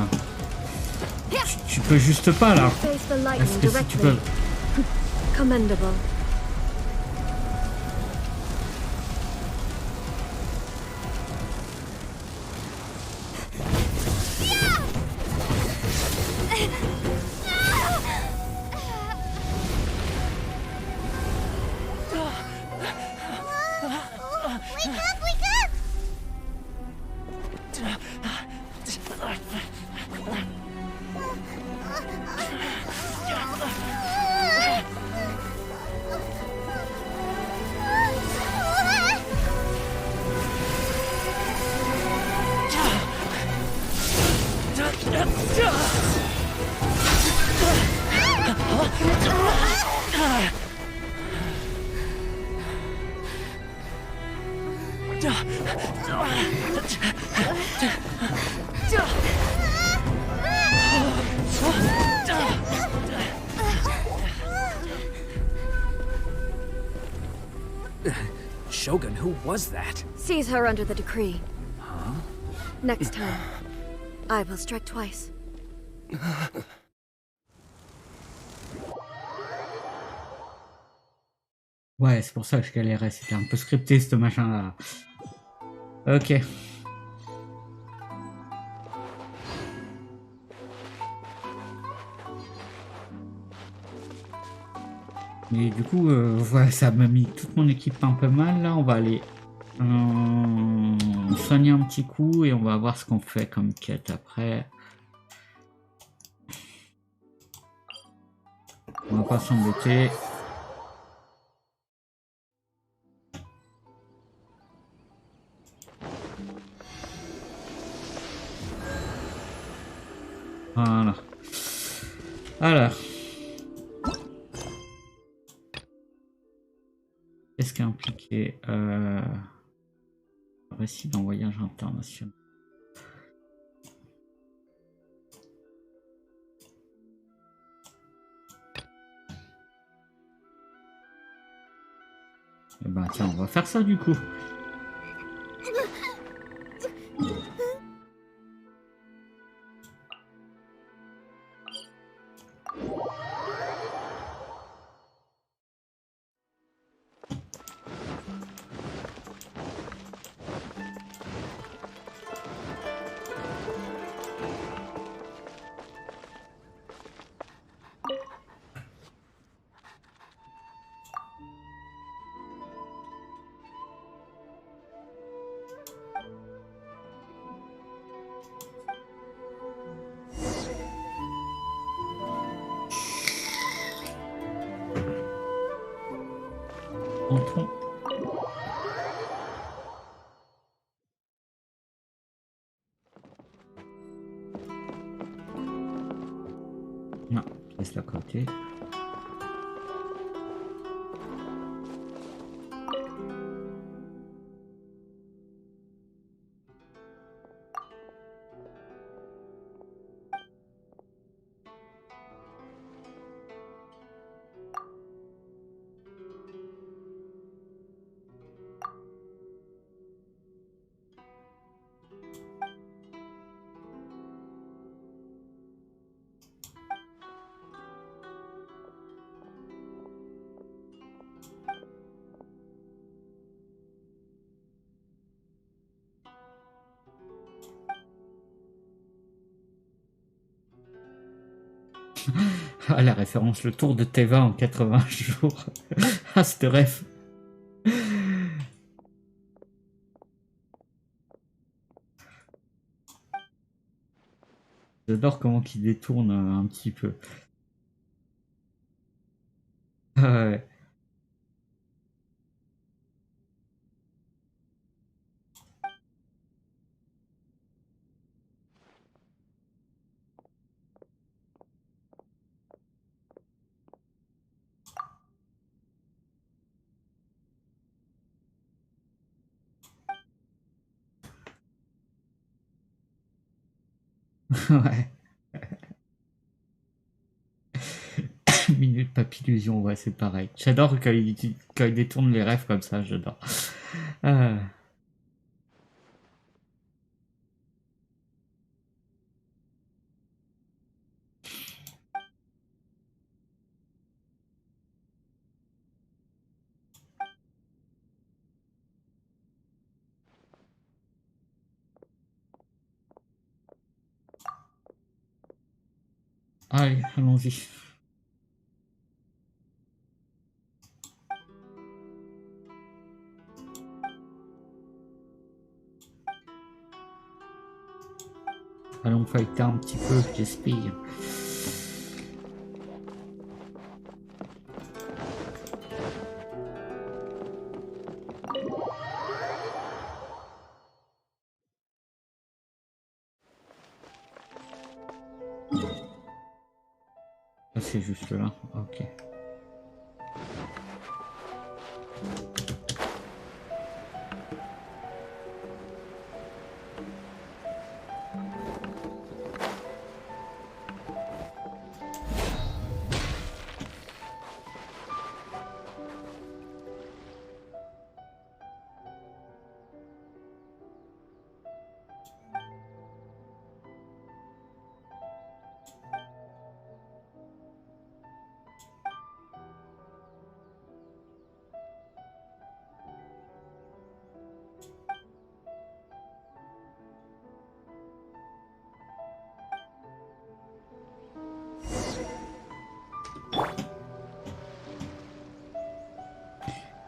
Tu peux juste pas là. Face the Est-ce lightning que si tu peux... directly. Commendable. Shogun, who was that? Seize her under the decree. Huh? Next time, I will strike twice. Ouais, c'est pour ça que je galérais, c'était un peu scripté ce machin là. Ok. Mais du coup, voilà, ça m'a mis toute mon équipe un peu mal là. On va aller soigner un petit coup et on va voir ce qu'on fait comme quête après. On va pas s'embêter. Voilà. Alors. Qu'est-ce qui est impliqué récit d'un voyage international. Eh ben tiens, on va faire ça du coup. Entrons. Non, laisse la côté. Ah, la référence, le tour de Teva en 80 jours. Ah, c'était rêve. J'adore comment il détourne un petit peu. Ouais. Ouais. Minute papillusion, ouais, c'est pareil. J'adore quand il détourne les rêves comme ça, j'adore. Ah. Allez, allons-y. Allons fighter un petit peu, j'espère. Ah, c'est juste là, ok.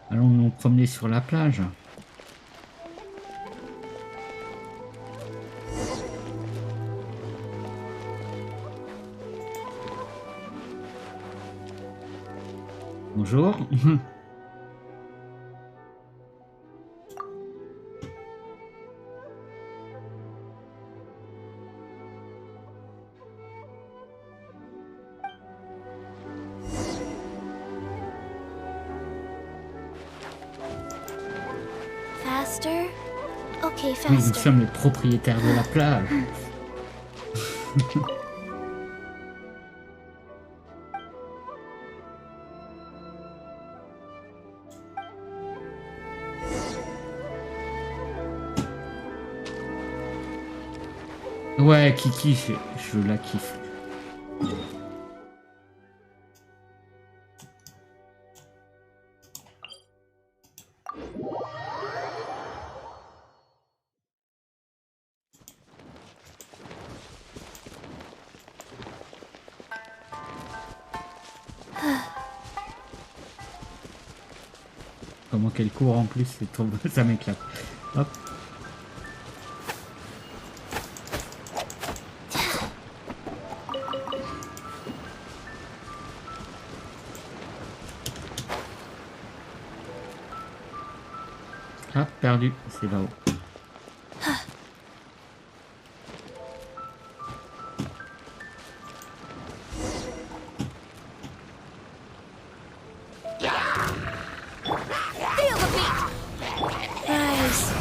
Allons nous promener sur la plage. Bonjour. Faster. Okay, Oui, nous faster. sommes les propriétaires de la plage. Ouais, Kiki, je la kiffe. Comment qu'elle court en plus, c'est trop... ça m'éclate. Hop. Ah, perdu, c'est là-haut. Feel the beat. Nice.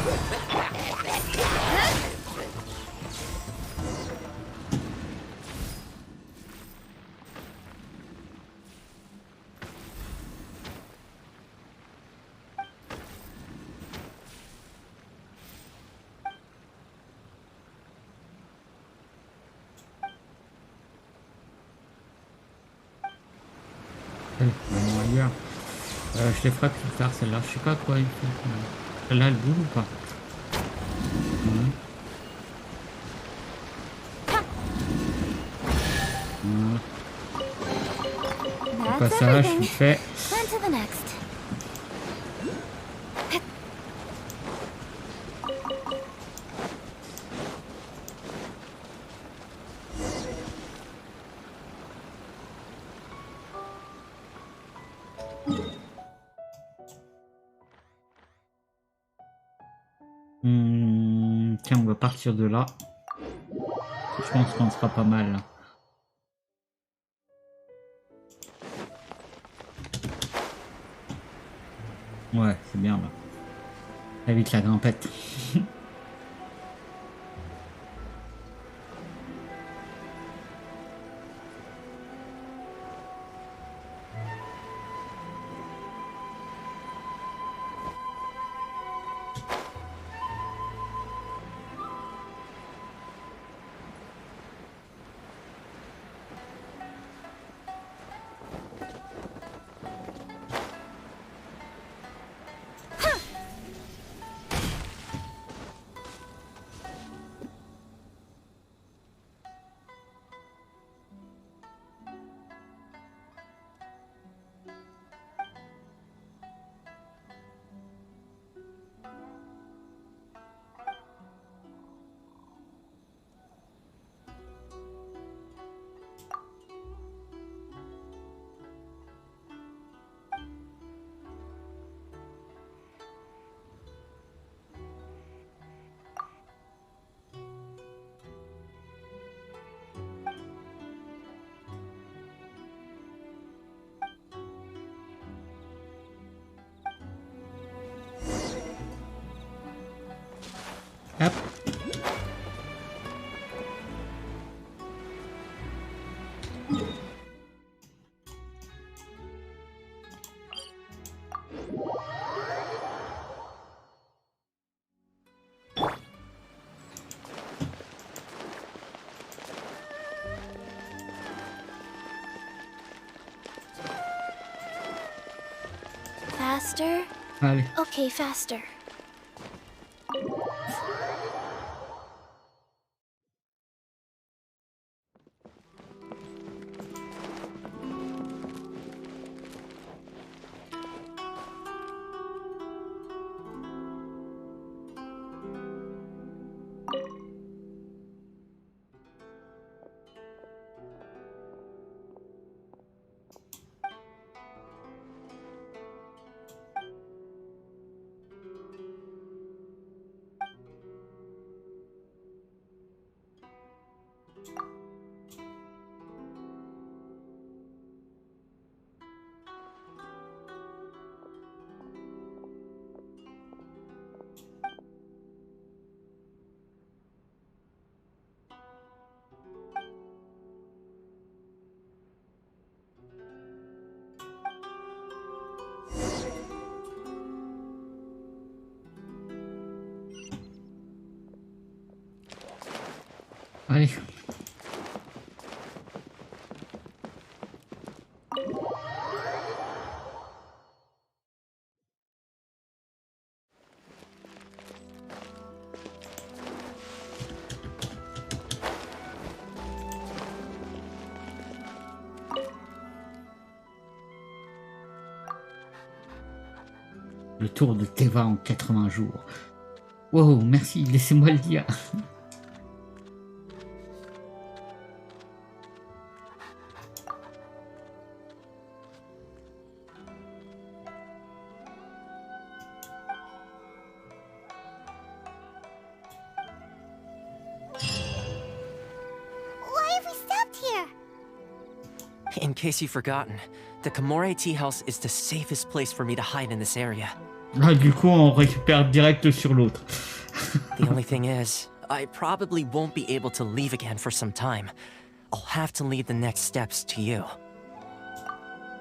Ailleurs. Je les ferai plus tard, celle-là. Je sais pas quoi il faut. Celle-là, elle bouge ou pas? Le passage, je fais. On to the next. Tiens, on va partir de là. Je pense qu'on sera pas mal. Ouais, c'est bien là. Évite la grimpette. Hop. Faster. Allez. Okay, faster. Allez. Le tour de Teva en 80 jours. Wow, merci, laissez-moi le dire. Why have we stopped here? In case you've forgotten, the Komore tea house is the safest place for me to hide in this area. Ah, du coup, on récupère direct sur l'autre. The only thing is, I probably won't be able to leave again for some time. I'll have to leave the next steps to you.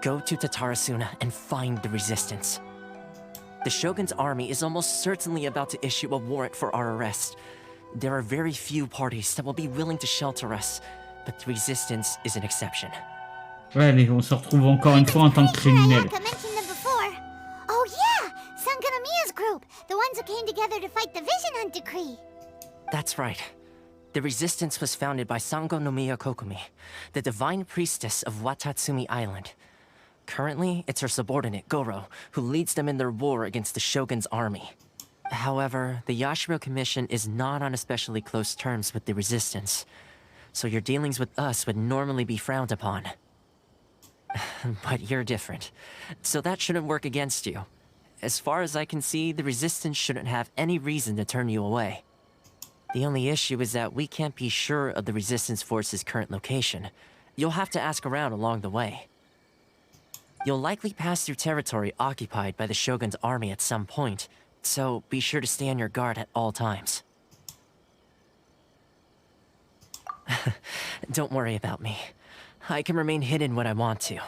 Go to Tatarasuna and find the resistance. The Shogun's army is almost certainly about to issue a warrant for our arrest. There are very few parties that will be willing to shelter us, but the resistance is an exception. Ouais, allez, on se retrouve encore une fois en tant que criminel. Ayaka mentioned them before. Oh yeah, Sangonomiya's group, the ones who came together to fight the Vision Hunt decree. That's right. The resistance was founded by Sango no Miya Kokumi, the divine priestess of Watatsumi Island. Currently, it's her subordinate, Goro, who leads them in their war against the Shogun's army. However, the Yashiro Commission is not on especially close terms with the resistance, so your dealings with us would normally be frowned upon. But you're different, so that shouldn't work against you. As far as I can see, the resistance shouldn't have any reason to turn you away. The only issue is that we can't be sure of the resistance force's current location. You'll have to ask around along the way. You'll likely pass through territory occupied by the Shogun's army at some point, so be sure to stay on your guard at all times. Don't worry about me. I can remain hidden when I want to.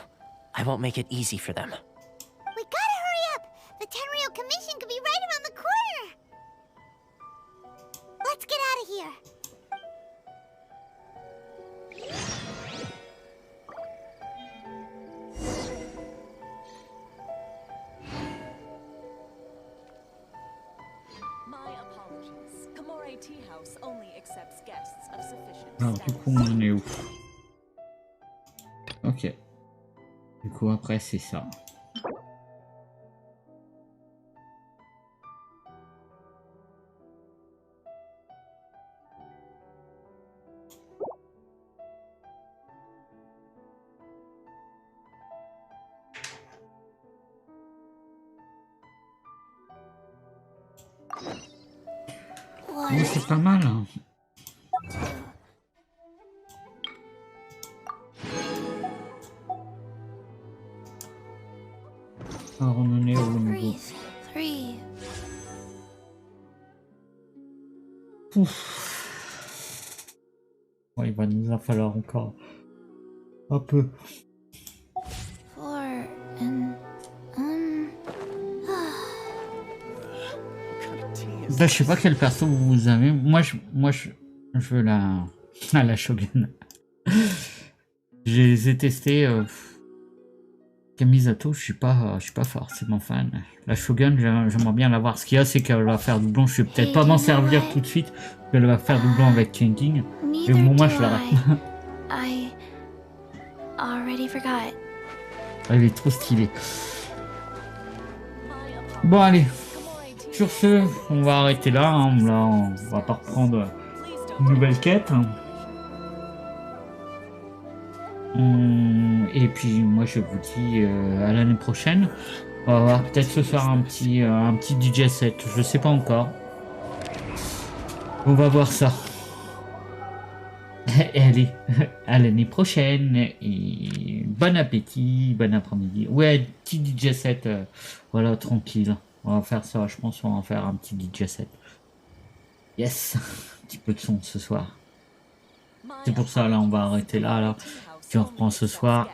I won't make it easy for them. We gotta hurry up! The Tenryou Commission could be right around the corner! Let's get out of here! My apologies. Komore Tea House only accepts guests of sufficient Alors, du coup, on est où? Ok. Du coup, après, c'est ça. Oui, c'est pas mal. Hein. Alors, on en est au niveau. Ouf. Ouais, il va nous en falloir encore un peu. Là, je sais pas quel perso vous avez. Moi, je veux la Shogun. Je les ai testés. Kamisato, je suis pas forcément fan. La Shogun, j'aimerais bien la voir. Ce qu'il y a, c'est qu'elle va faire doublon. Je vais peut-être pas m'en servir tout de suite. Elle va faire doublon avec King. Et au moment, je l'arrête. Elle est trop stylée. Bon, allez. Sur ce, on va arrêter là. Hein. Là, on va pas reprendre une nouvelle quête. Et puis moi je vous dis à l'année prochaine. On va peut-être se faire un petit DJ set, je sais pas encore. On va voir ça. Et allez, à l'année prochaine et bon appétit, bon après-midi. Ouais, petit DJ set, voilà, tranquille. On va faire ça, je pense qu'on va en faire un petit DJ set. Yes, un petit peu de son ce soir. C'est pour ça, là, on va arrêter là. Puis on reprend ce soir.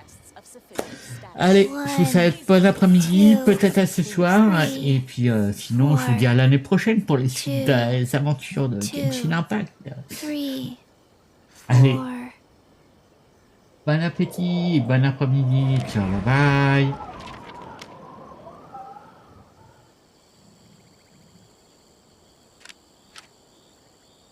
Allez, je vous souhaite bon après-midi, peut-être à ce soir. Et puis sinon, je vous dis à l'année prochaine pour les suites des aventures de Genshin Impact. Allez. or... Bon appétit, bon après-midi, ciao, bye bye.